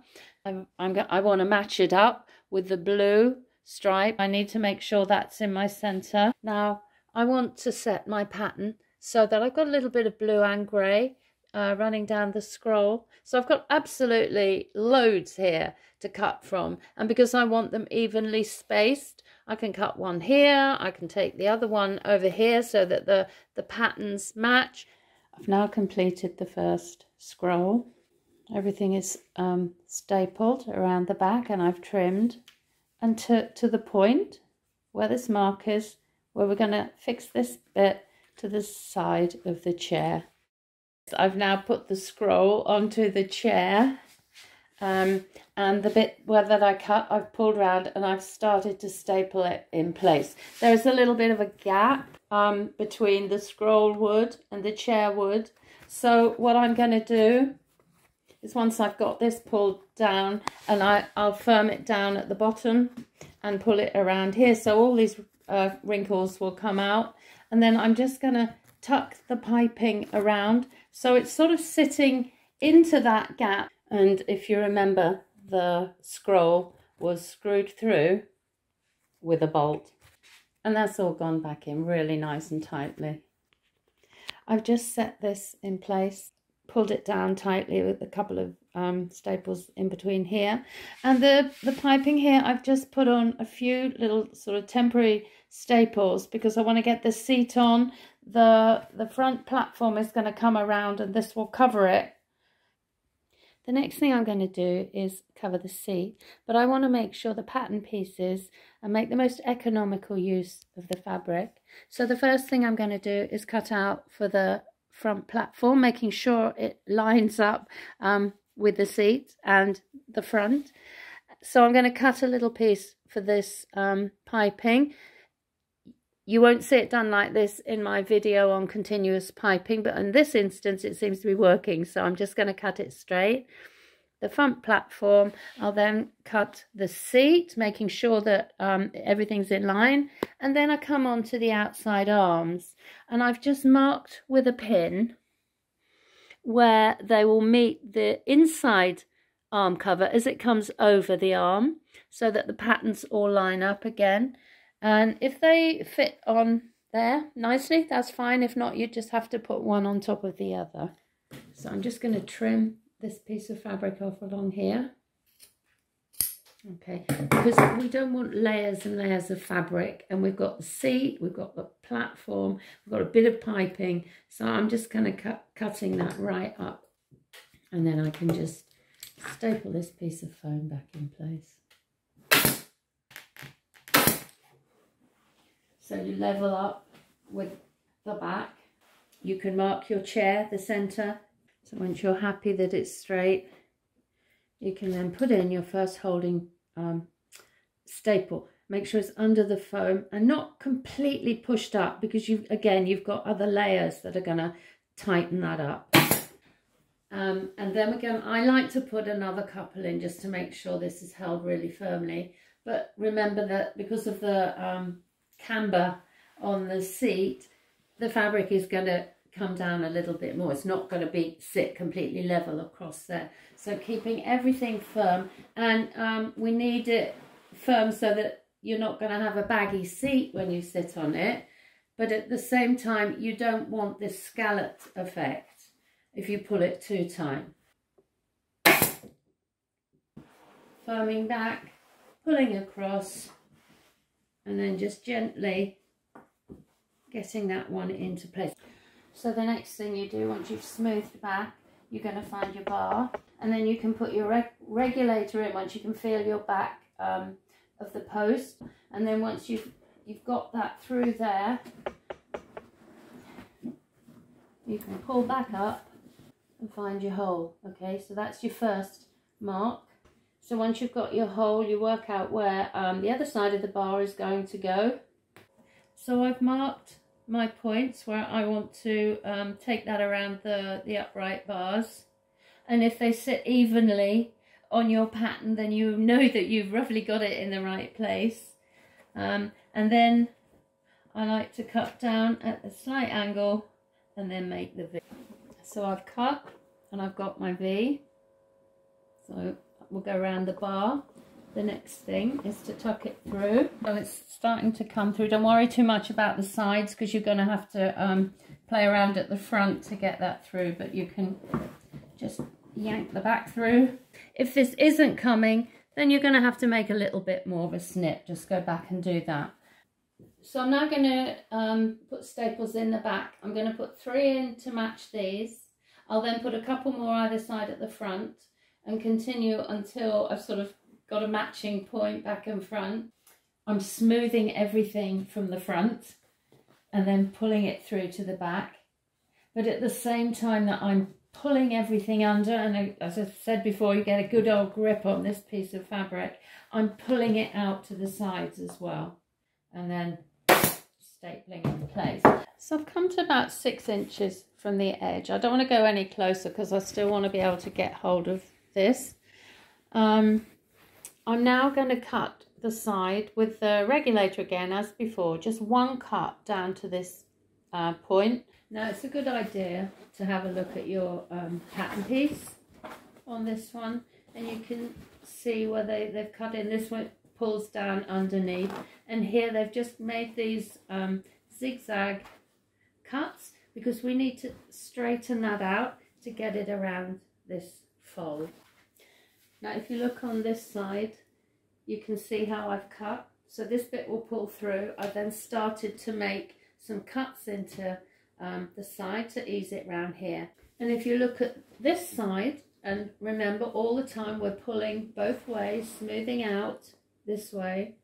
I want to match it up with the blue stripe. I need to make sure that's in my centre. Now I want to set my pattern so that I've got a little bit of blue and grey running down the scroll. So I've got absolutely loads here to cut from, and because I want them evenly spaced, I can cut one here, I can take the other one over here so that the patterns match. I've now completed the first scroll. Everything is stapled around the back, and I've trimmed and to the point where this mark is, where we're going to fix this bit to the side of the chair. I've now put the scroll onto the chair, and the bit that I cut, I've pulled around and I've started to staple it in place. There's a little bit of a gap between the scroll wood and the chair wood. So what I'm going to do is, once I've got this pulled down, and I'll firm it down at the bottom and pull it around here, so all these wrinkles will come out, and then I'm just going to tuck the piping around so it's sort of sitting into that gap. And if you remember, the scroll was screwed through with a bolt, and that's all gone back in really nice and tightly. I've just set this in place, pulled it down tightly with a couple of staples in between here, and the piping here I've just put on a few little sort of temporary staples because I want to get the seat on. The front platform is going to come around and this will cover it. The next thing I'm going to do is cover the seat, but I want to make sure the pattern pieces and make the most economical use of the fabric. So the first thing I'm going to do is cut out for the front platform, making sure it lines up with the seat and the front. So I'm going to cut a little piece for this piping. You won't see it done like this in my video on continuous piping, but in this instance it seems to be working, so I'm just going to cut it straight. The front platform, I'll then cut the seat, making sure that everything's in line, and then I come on to the outside arms, and I've just marked with a pin where they will meet the inside arm cover as it comes over the arm, so that the patterns all line up again. And if they fit on there nicely, that's fine. If not, you just have to put one on top of the other. So I'm just going to trim this piece of fabric off along here. Okay, because we don't want layers and layers of fabric, and we've got the seat, we've got the platform, we've got a bit of piping. So I'm just kind of cutting that right up, and then I can just staple this piece of foam back in place. So you level up with the back. You can mark your chair, the centre. So once you're happy that it's straight, you can then put in your first holding staple. Make sure it's under the foam and not completely pushed up, because you've got other layers that are going to tighten that up. And then again, I like to put another couple in just to make sure this is held really firmly. But remember that because of the camber on the seat, the fabric is going to come down a little bit more. It's not going to sit completely level across there. So keeping everything firm, and we need it firm so that you're not going to have a baggy seat when you sit on it, but at the same time you don't want this scalloped effect if you pull it too tight. Firming back, pulling across, and then just gently getting that one into place. So the next thing you do, once you've smoothed back, you're going to find your bar, and then you can put your regulator in once you can feel your back of the post. And then once you've got that through there, you can pull back up and find your hole. Okay, so that's your first mark. So once you've got your hole, you work out where the other side of the bar is going to go. So I've marked my points where I want to take that around the upright bars, and if they sit evenly on your pattern, then you know that you've roughly got it in the right place. And then I like to cut down at a slight angle and then make the V. So I've cut and I've got my V, so we'll go around the bar. The next thing is to tuck it through. So it's starting to come through. Don't worry too much about the sides, because you're going to have to play around at the front to get that through, but you can just yank the back through. If this isn't coming, then you're going to have to make a little bit more of a snip. Just go back and do that. So I'm now going to put staples in the back. I'm going to put 3 in to match these. I'll then put a couple more either side at the front and continue until I've sort of got a matching point back and front. I'm smoothing everything from the front and then pulling it through to the back. But at the same time that I'm pulling everything under, and as I said before, you get a good old grip on this piece of fabric, I'm pulling it out to the sides as well, and then stapling in place. So I've come to about 6 inches from the edge. I don't want to go any closer because I still want to be able to get hold of this. I'm now going to cut the side with the regulator again as before, just 1 cut down to this point. Now it's a good idea to have a look at your pattern piece on this one, and you can see where they've cut in. This one pulls down underneath, and here they've just made these zigzag cuts because we need to straighten that out to get it around this fold. Now if you look on this side, you can see how I've cut. So this bit will pull through. I've then started to make some cuts into the side to ease it round here. And if you look at this side, and remember all the time we're pulling both ways, smoothing out this way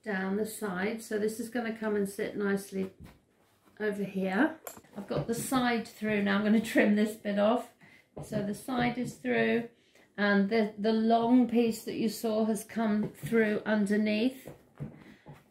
down the side. So this is going to come and sit nicely over here. I've got the side through now. I'm going to trim this bit off. So the side is through, and the long piece that you saw has come through underneath,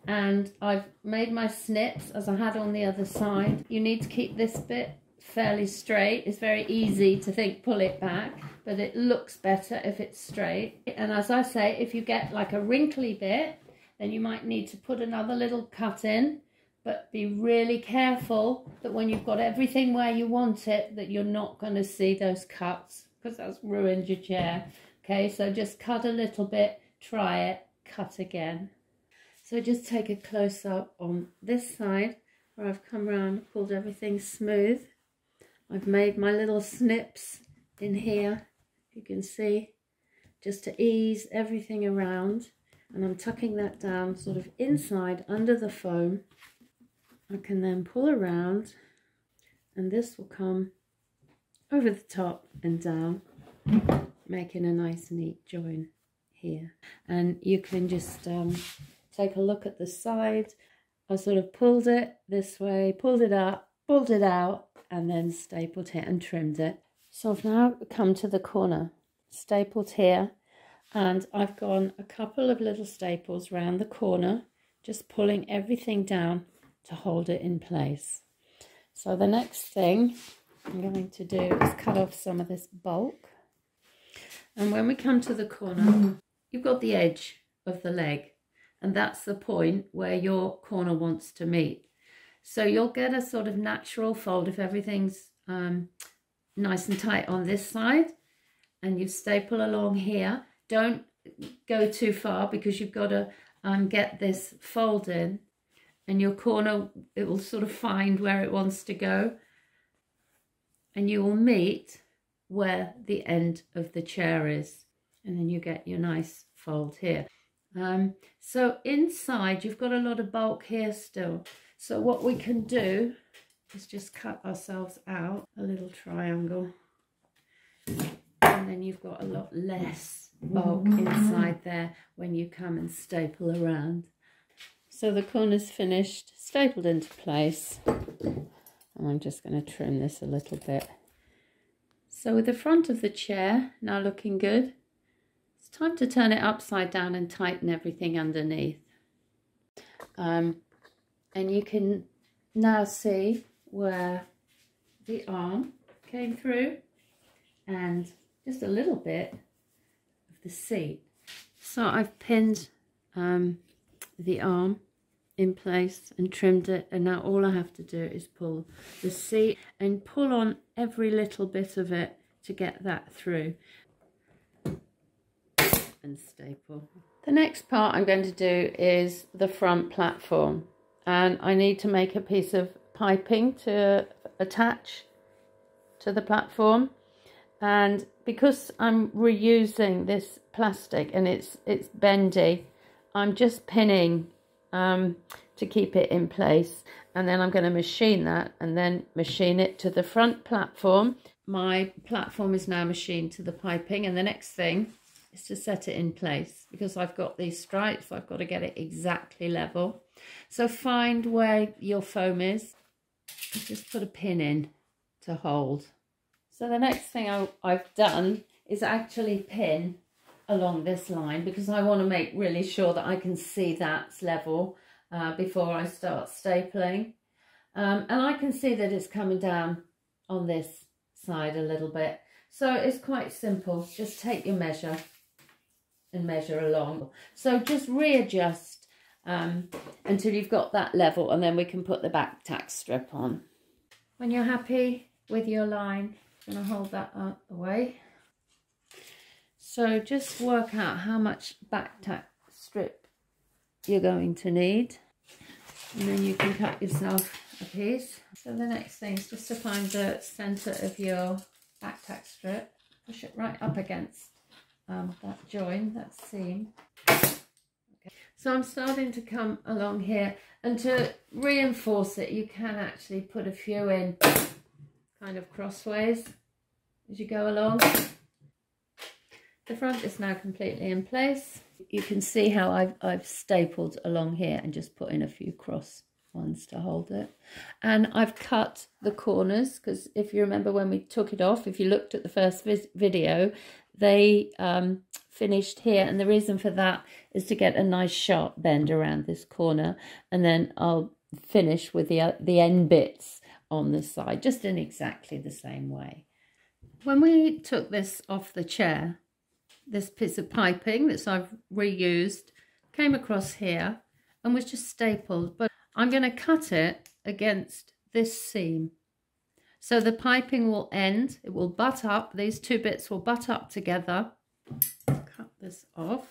and I've made my snips as I had on the other side. You need to keep this bit fairly straight. It's very easy to think pull it back, but it looks better if it's straight. And as I say, if you get like a wrinkly bit, then you might need to put another little cut in, but be really careful that when you've got everything where you want it, that you're not going to see those cuts, because that's ruined your chair. Okay, so just cut a little bit, try it, cut again. So just take a close up on this side where I've come around, pulled everything smooth. I've made my little snips in here, you can see, just to ease everything around. And I'm tucking that down sort of inside under the foam. I can then pull around, and this will come over the top and down, making a nice neat join here. And you can just take a look at the side. I sort of pulled it this way, pulled it up, pulled it out, and then stapled it and trimmed it. So I've now come to the corner, stapled here, and I've gone a couple of little staples round the corner, just pulling everything down to hold it in place. So the next thing I'm going to do is cut off some of this bulk. And when we come to the corner, you've got the edge of the leg, and that's the point where your corner wants to meet. So you'll get a sort of natural fold if everything's nice and tight on this side, and you staple along here. Don't go too far because you've got to get this fold in, and your corner, it will sort of find where it wants to go, and you will meet where the end of the chair is, and then you get your nice fold here. So inside you've got a lot of bulk here still, so what we can do is just cut ourselves out a little triangle, and then you've got a lot less bulk inside there when you come and staple around. So the corner's finished, stapled into place, and I'm just going to trim this a little bit. So with the front of the chair now looking good, it's time to turn it upside down and tighten everything underneath. And you can now see where the arm came through and just a little bit of the seat. So I've pinned the arm in place and trimmed it, and now all I have to do is pull the seat and pull on every little bit of it to get that through and staple. The next part I'm going to do is the front platform, and I need to make a piece of piping to attach to the platform, and because I'm reusing this plastic and it's bendy, I'm just pinning to keep it in place, and then I'm going to machine that and then machine it to the front platform. My platform is now machined to the piping, and the next thing is to set it in place. Because I've got these stripes, I've got to get it exactly level. So find where your foam is and just put a pin in to hold. So the next thing I've done is actually pin along this line, because I want to make really sure that I can see that's level before I start stapling. And I can see that it's coming down on this side a little bit. So it's quite simple. Just take your measure and measure along. So just readjust until you've got that level, and then we can put the back tack strip on. When you're happy with your line, I'm going to hold that out the way. So just work out how much back tack strip you're going to need, and then you can cut yourself a piece. So the next thing is just to find the centre of your back tack strip, push it right up against that join, that seam. Okay. So I'm starting to come along here, and to reinforce it you can actually put a few in kind of crossways as you go along. The front is now completely in place. You can see how I've stapled along here and just put in a few cross ones to hold it. And I've cut the corners, because if you remember when we took it off, if you looked at the first video, they finished here, and the reason for that is to get a nice sharp bend around this corner, and then I'll finish with the end bits on the side, just in exactly the same way. When we took this off the chair, this piece of piping that I've reused came across here and was just stapled, but I'm going to cut it against this seam. So the piping will end, it will butt up, these two bits will butt up together. Cut this off.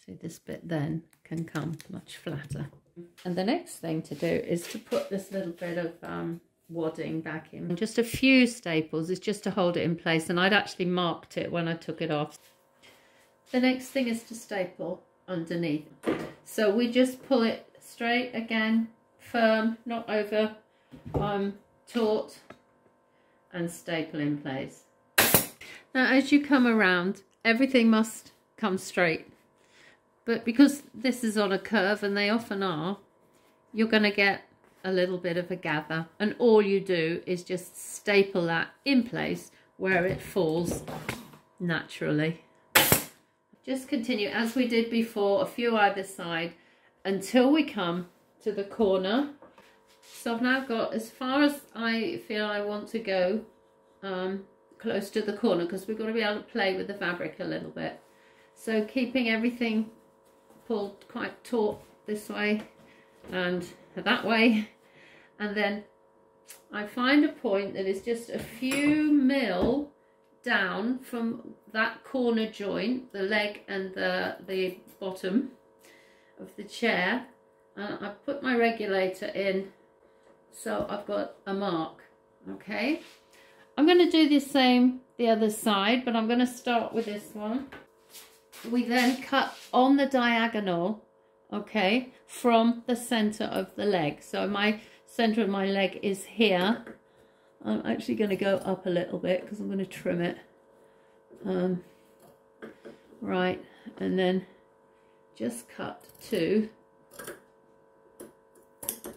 See, this bit then can come much flatter. And the next thing to do is to put this little bit of wadding back in. And just a few staples is just to hold it in place, and I'd actually marked it when I took it off. The next thing is to staple underneath. So we just pull it straight again, firm, not over taut, and staple in place. Now as you come around, everything must come straight, but because this is on a curve, and they often are, you're going to get a little bit of a gather, and all you do is just staple that in place where it falls naturally. Just continue as we did before, a few either side, until we come to the corner. So I've now got as far as I feel I want to go, close to the corner, because we've got to be able to play with the fabric a little bit. So keeping everything pulled quite taut this way and that way, and then I find a point that is just a few mil down from that corner joint, the leg and the bottom of the chair, and I put my regulator in so I've got a mark. Okay, I'm going to do the same the other side, but I'm going to start with this one. We then cut on the diagonal, okay, from the center of the leg. So my center of my leg is here. I'm actually going to go up a little bit because I'm going to trim it. Right, and then just cut to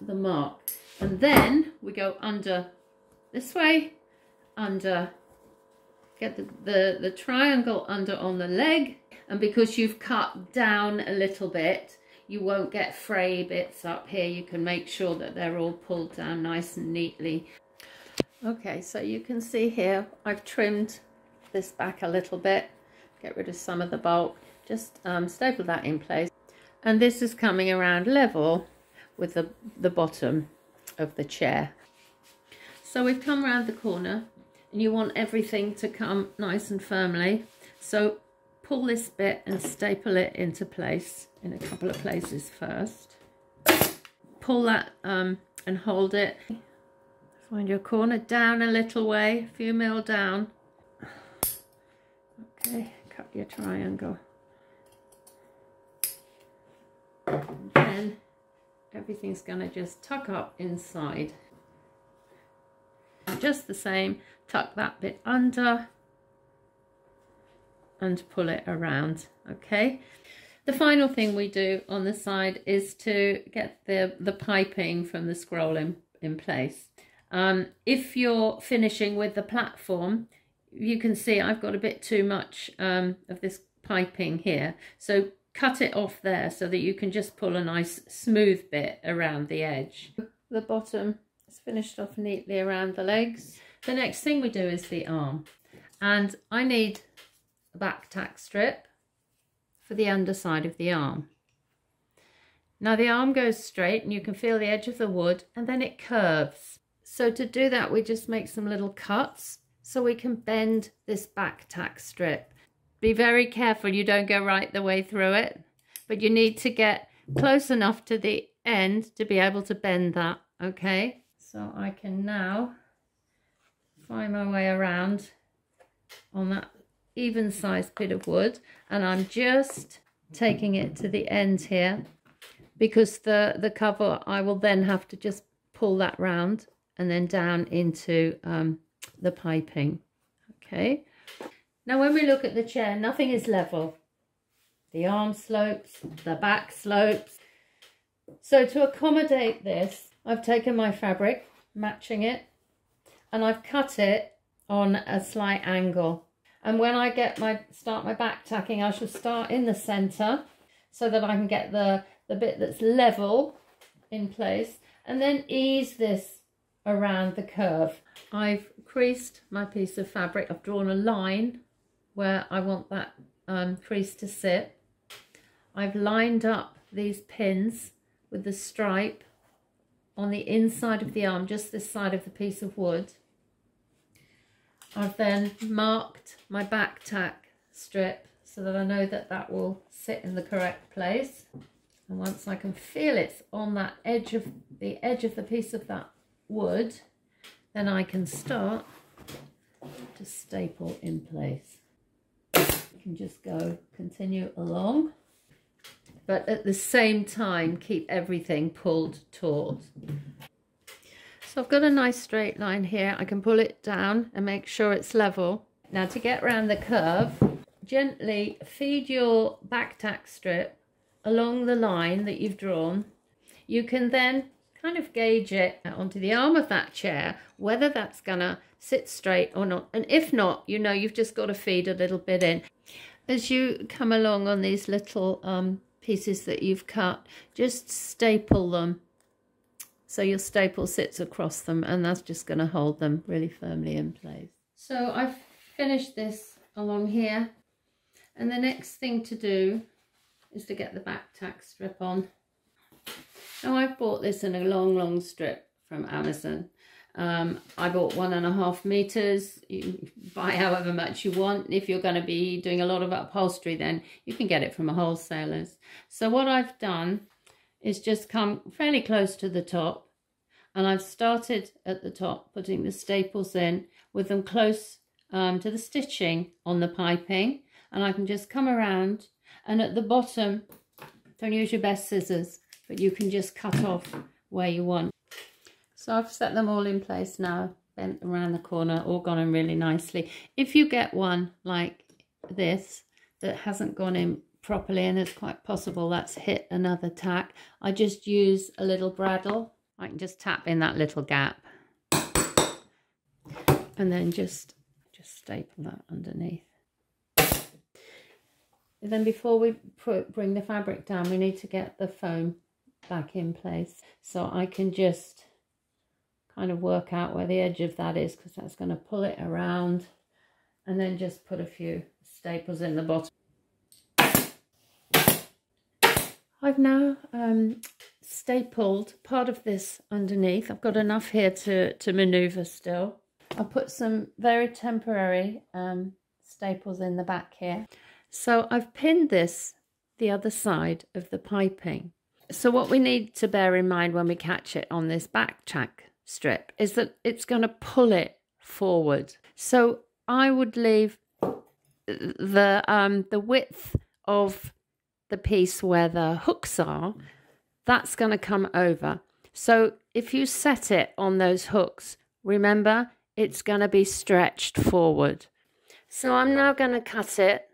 the mark, and then we go under this way, under, get the triangle under on the leg, and because you've cut down a little bit, you won't get fray bits up here. You can make sure that they're all pulled down nice and neatly. Okay, so you can see here I've trimmed this back a little bit, get rid of some of the bulk, just staple that in place, and this is coming around level with the bottom of the chair. So we've come around the corner, and you want everything to come nice and firmly, so pull this bit and staple it into place in a couple of places first. Pull that and hold it. Find your corner, down a little way, a few mil down. Okay, cut your triangle. And then everything's going to just tuck up inside. Just the same, tuck that bit under and pull it around. Okay, the final thing we do on the side is to get the piping from the scroll in place. If you're finishing with the platform, you can see I've got a bit too much of this piping here, so cut it off there so that you can just pull a nice smooth bit around the edge. The bottom is finished off neatly around the legs. The next thing we do is the arm, and I need a back tack strip for the underside of the arm. Now the arm goes straight and you can feel the edge of the wood, and then it curves. So to do that, we just make some little cuts so we can bend this back tack strip. Be very careful you don't go right the way through it, but you need to get close enough to the end to be able to bend that, okay? So I can now find my way around on that even sized bit of wood, and I'm just taking it to the end here, because the cover, I will then have to just pull that round and then down into the piping. Okay, now when we look at the chair, nothing is level. The arm slopes, the back slopes. So to accommodate this, I've taken my fabric, matching it, and I've cut it on a slight angle. And when I start my back tacking, I shall start in the center so that I can get the bit that's level in place, and then ease this around the curve. I've creased my piece of fabric. I've drawn a line where I want that crease to sit. I've lined up these pins with the stripe on the inside of the arm, just this side of the piece of wood. I've then marked my back tack strip so that I know that that will sit in the correct place. And once I can feel it's on that edge of the piece of that wood, then I can start to staple in place. You can just continue along, but at the same time keep everything pulled taut. So I've got a nice straight line here. I can pull it down and make sure it's level. Now to get around the curve, gently feed your back tack strip along the line that you've drawn. You can then kind of gauge it onto the arm of that chair, whether that's gonna sit straight or not. And if not, you know you've just got to feed a little bit in. As you come along on these little pieces that you've cut, just staple them so your staple sits across them, and that's just going to hold them really firmly in place. So I've finished this along here, and the next thing to do is to get the back tack strip on. Now I've bought this in a long strip from Amazon, I bought 1.5 meters. You buy however much you want. If you're going to be doing a lot of upholstery, then you can get it from a wholesaler's. So what I've done is just come fairly close to the top, and I've started at the top putting the staples in with them close to the stitching on the piping, and I can just come around, and at the bottom, don't use your best scissors, but you can just cut off where you want. So I've set them all in place now, bent around the corner, all gone in really nicely. If you get one like this that hasn't gone in properly, and it's quite possible that's hit another tack, I just use a little bradawl. I can just tap in that little gap and then just staple that underneath. And then before we bring the fabric down, we need to get the foam back in place. So I can just kind of work out where the edge of that is, because that's going to pull it around, and then just put a few staples in the bottom. I've now stapled part of this underneath. I've got enough here to maneuver still. I'll put some very temporary staples in the back here. So I've pinned this the other side of the piping. So what we need to bear in mind when we catch it on this back-tack strip is that it's going to pull it forward. So I would leave the width of the piece where the hooks are, that's going to come over. So if you set it on those hooks, remember it's going to be stretched forward. So I'm now going to cut it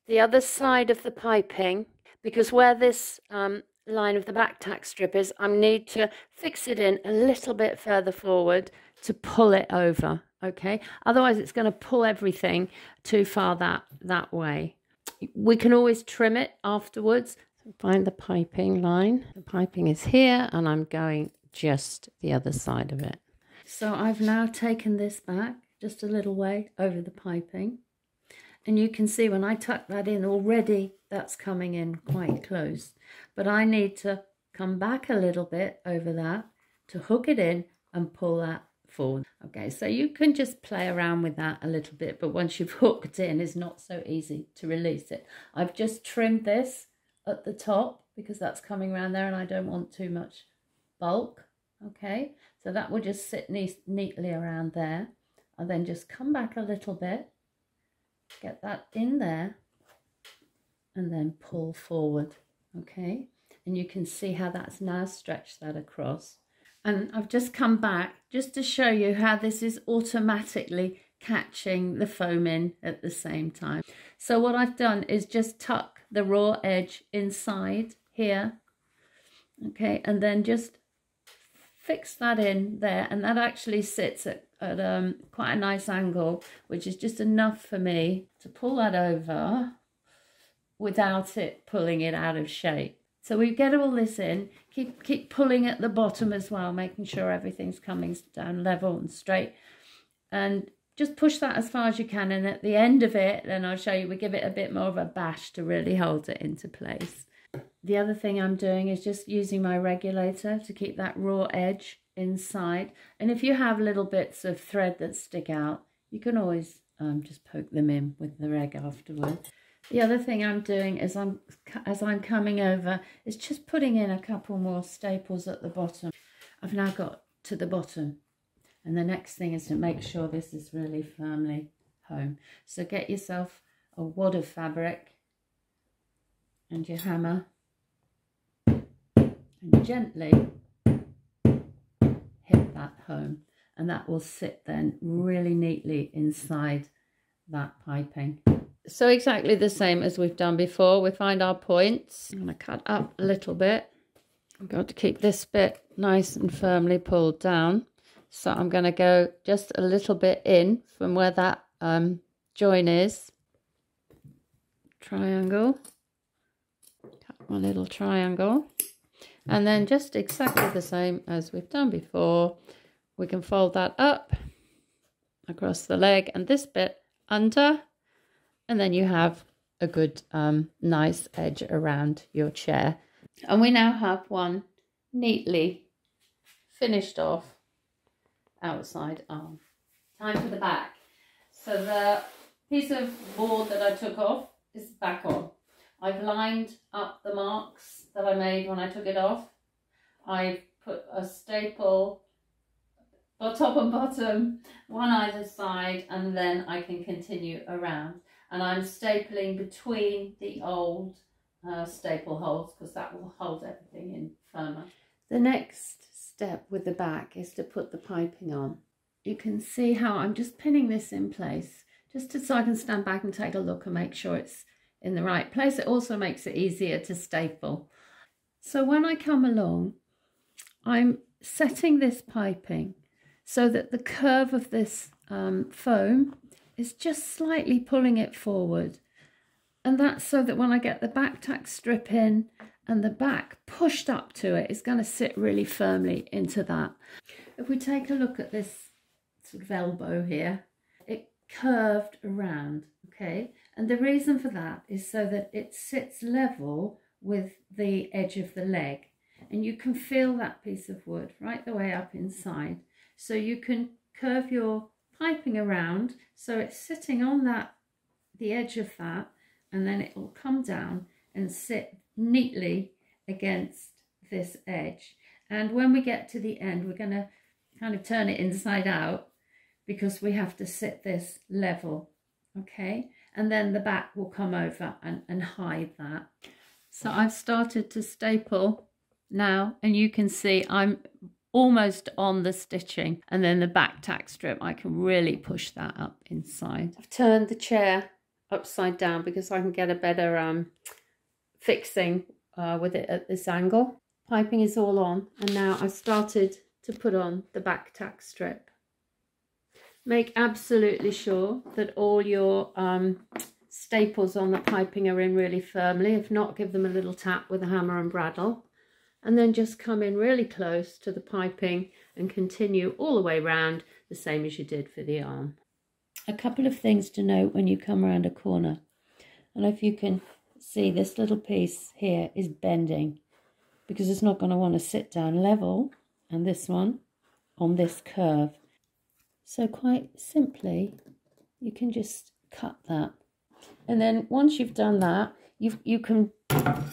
the other side of the piping, because where this line of the back-tack strip is, I need to fix it in a little bit further forward to pull it over, okay? Otherwise it's going to pull everything too far that way. We can always trim it afterwards. Find the piping line. The piping is here, and I'm going just the other side of it. So I've now taken this back just a little way over the piping, and you can see when I tuck that in already, that's coming in quite close. But I need to come back a little bit over that to hook it in and pull that forward. Okay, so you can just play around with that a little bit, but once you've hooked in, it's not so easy to release it. I've just trimmed this at the top because that's coming around there and I don't want too much bulk. Okay, so that will just sit neatly around there. I'll then just come back a little bit, get that in there, and then pull forward. Okay, and you can see how that's now stretched that across. And I've just come back just to show you how this is automatically catching the foam in at the same time. So what I've done is just tuck the raw edge inside here, okay, and then just fix that in there, and that actually sits at quite a nice angle, which is just enough for me to pull that over without it pulling it out of shape. So we get all this in, keep pulling at the bottom as well, making sure everything's coming down level and straight, and just push that as far as you can, and at the end of it, then I'll show you, we give it a bit more of a bash to really hold it into place. The other thing I'm doing is just using my regulator to keep that raw edge inside, and if you have little bits of thread that stick out, you can always just poke them in with the reg afterwards. The other thing I'm doing is as I'm coming over is just putting in a couple more staples at the bottom. I've now got to the bottom, and the next thing is to make sure this is really firmly home. So get yourself a wad of fabric and your hammer and gently hit that home, and that will sit then really neatly inside that piping. So exactly the same as we've done before, we find our points. I'm going to cut up a little bit. I've got to keep this bit nice and firmly pulled down. So I'm going to go just a little bit in from where that join is. Triangle. Cut my little triangle. And then just exactly the same as we've done before, we can fold that up across the leg and this bit under. And then you have a good, nice edge around your chair. And we now have one neatly finished off outside arm. Time for the back. So the piece of board that I took off is back on. I've lined up the marks that I made when I took it off. I've put a staple top and bottom, one either side, and then I can continue around. And I'm stapling between the old staple holes because that will hold everything in firmer. The next step with the back is to put the piping on. You can see how I'm just pinning this in place just so I can stand back and take a look and make sure it's in the right place. It also makes it easier to staple. So when I come along, I'm setting this piping so that the curve of this foam is just slightly pulling it forward. And that's so that when I get the back tack strip in and the back pushed up to it, it's going to sit really firmly into that. If we take a look at this sort of elbow here, it curved around, okay? And the reason for that is so that it sits level with the edge of the leg. And you can feel that piece of wood right the way up inside. So you can curve your piping around so it's sitting on the edge of that, and then it will come down and sit neatly against this edge. And when we get to the end, we're going to kind of turn it inside out because we have to sit this level, okay? And then the back will come over and hide that. So I've started to staple now, and you can see I'm almost on the stitching, and then the back tack strip, I can really push that up inside. I've turned the chair upside down because I can get a better fixing with it at this angle. Piping is all on, and now I've started to put on the back tack strip. Make absolutely sure that all your staples on the piping are in really firmly. If not, give them a little tap with a hammer and bradawl. And then just come in really close to the piping and continue all the way round, the same as you did for the arm. A couple of things to note when you come around a corner. And if you can see, this little piece here is bending because it's not going to want to sit down level, and this one on this curve. So quite simply, you can just cut that. And then once you've done that, you can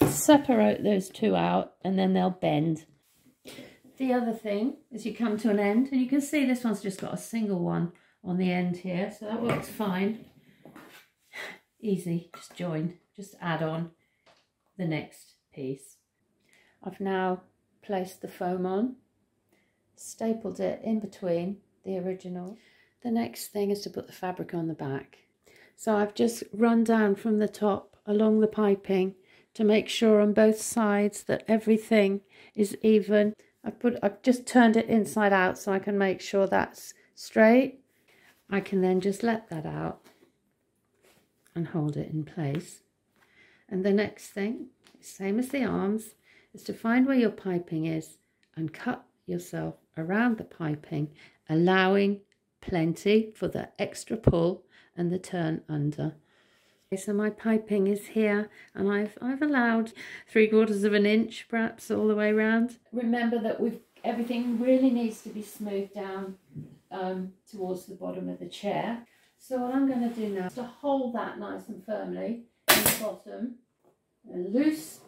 separate those two out, and then they'll bend. The other thing is you come to an end, and you can see this one's just got a single one on the end here, so that works fine. Easy, just join, just add on the next piece. I've now placed the foam on, stapled it in between the original. The next thing is to put the fabric on the back. So I've just run down from the top along the piping to make sure on both sides that everything is even. I've just turned it inside out so I can make sure that's straight. I can then just let that out and hold it in place. And the next thing, same as the arms, is to find where your piping is and cut yourself around the piping, allowing plenty for the extra pull and the turn under. So my piping is here, and I've allowed 3/4 of an inch perhaps all the way around. Remember that everything really needs to be smoothed down towards the bottom of the chair. So what I'm going to do now is to hold that nice and firmly in the bottom. Loose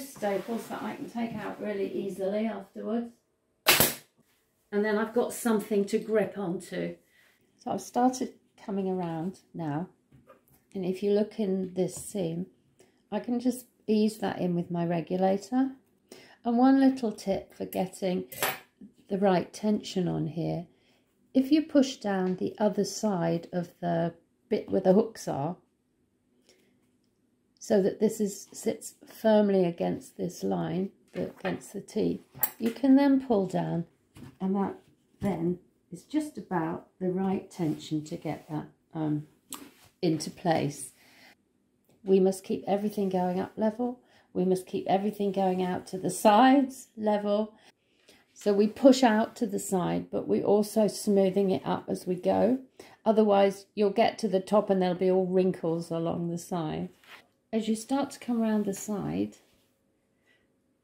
staples that I can take out really easily afterwards. And then I've got something to grip onto. So I've started coming around now. And if you look in this seam, I can just ease that in with my regulator. And one little tip for getting the right tension on here, if you push down the other side of the bit where the hooks are, so that this sits firmly against this line, against the teeth, you can then pull down, and that then is just about the right tension to get that into place. We must keep everything going up level. We must keep everything going out to the sides level. So we push out to the side, but we're also smoothing it up as we go. Otherwise, you'll get to the top and there'll be all wrinkles along the side. As you start to come around the side,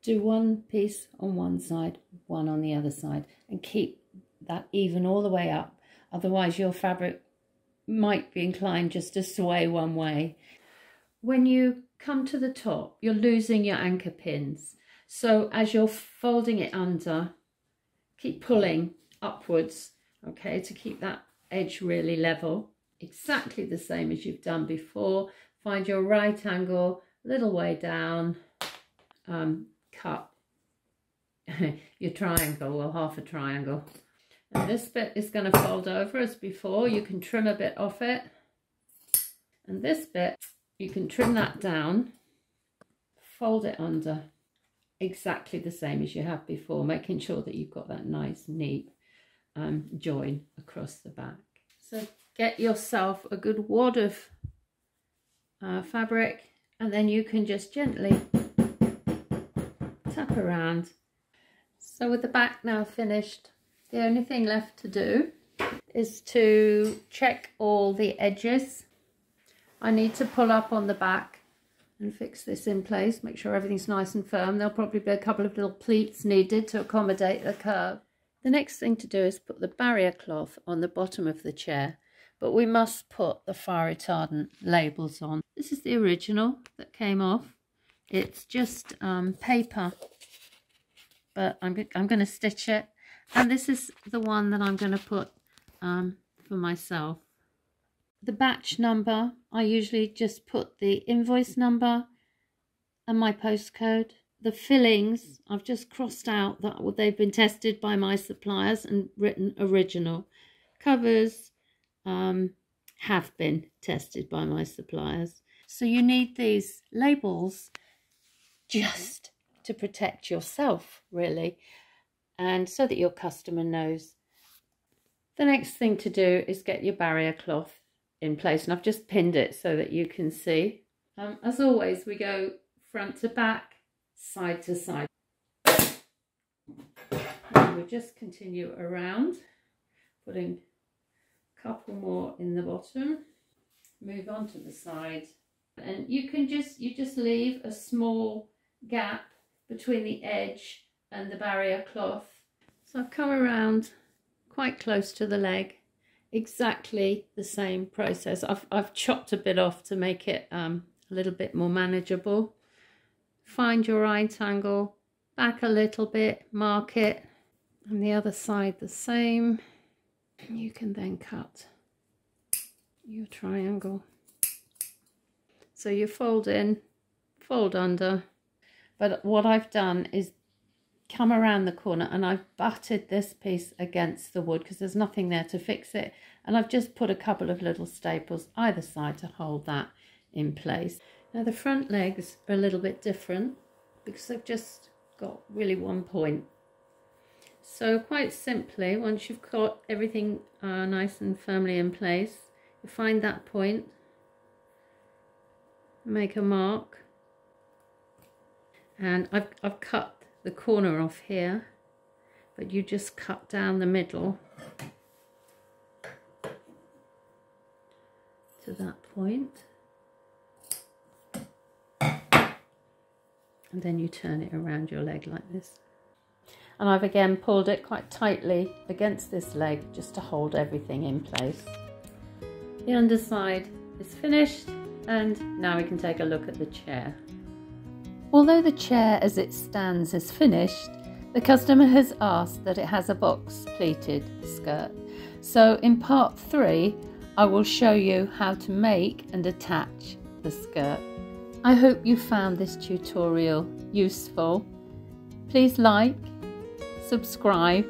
do one piece on one side, one on the other side, and keep that even all the way up. Otherwise your fabric might be inclined just to sway one way. When you come to the top, you're losing your anchor pins. So as you're folding it under, keep pulling upwards, okay, to keep that edge really level. Exactly the same as you've done before. Find your right angle, little way down, cut your triangle, or half a triangle. And this bit is going to fold over as before. You can trim a bit off it. And this bit, you can trim that down, fold it under, exactly the same as you have before, making sure that you've got that nice, neat join across the back. So get yourself a good wad of fabric, and then you can just gently tap around. So with the back now finished, the only thing left to do is to check all the edges. I need to pull up on the back and fix this in place, make sure everything's nice and firm. There'll probably be a couple of little pleats needed to accommodate the curve. The next thing to do is put the barrier cloth on the bottom of the chair, but we must put the fire retardant labels on. This is the original that came off. It's just paper, but I'm going to stitch it. And this is the one that I'm going to put for myself. The batch number, I usually just put the invoice number and my postcode. The fillings, I've just crossed out that they've been tested by my suppliers and written original. Covers have been tested by my suppliers. So you need these labels just to protect yourself, really, and so that your customer knows. The next thing to do is get your barrier cloth in place, and I've just pinned it so that you can see. As always, we go front to back, side to side. And we'll just continue around, putting a couple more in the bottom. Move on to the side, and you just leave a small gap between the edge and the barrier cloth. So I've come around quite close to the leg. Exactly the same process. I've chopped a bit off to make it a little bit more manageable. Find your right angle, back a little bit, mark it, and the other side the same. You can then cut your triangle. So you fold in, fold under, but what I've done is come around the corner and I've butted this piece against the wood because there's nothing there to fix it, and I've just put a couple of little staples either side to hold that in place. Now the front legs are a little bit different because they've just got really one point. So quite simply, once you've got everything nice and firmly in place, you find that point, make a mark, and I've cut the corner off here, but you just cut down the middle to that point, and then you turn it around your leg like this. And I've again pulled it quite tightly against this leg just to hold everything in place. The underside is finished, and now we can take a look at the chair. Although the chair as it stands is finished, the customer has asked that it has a box pleated skirt. So in part 3, I will show you how to make and attach the skirt. I hope you found this tutorial useful. Please like, subscribe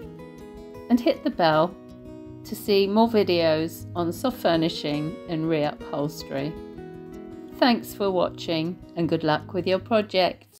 and hit the bell to see more videos on soft furnishing and reupholstery. Thanks for watching and good luck with your project.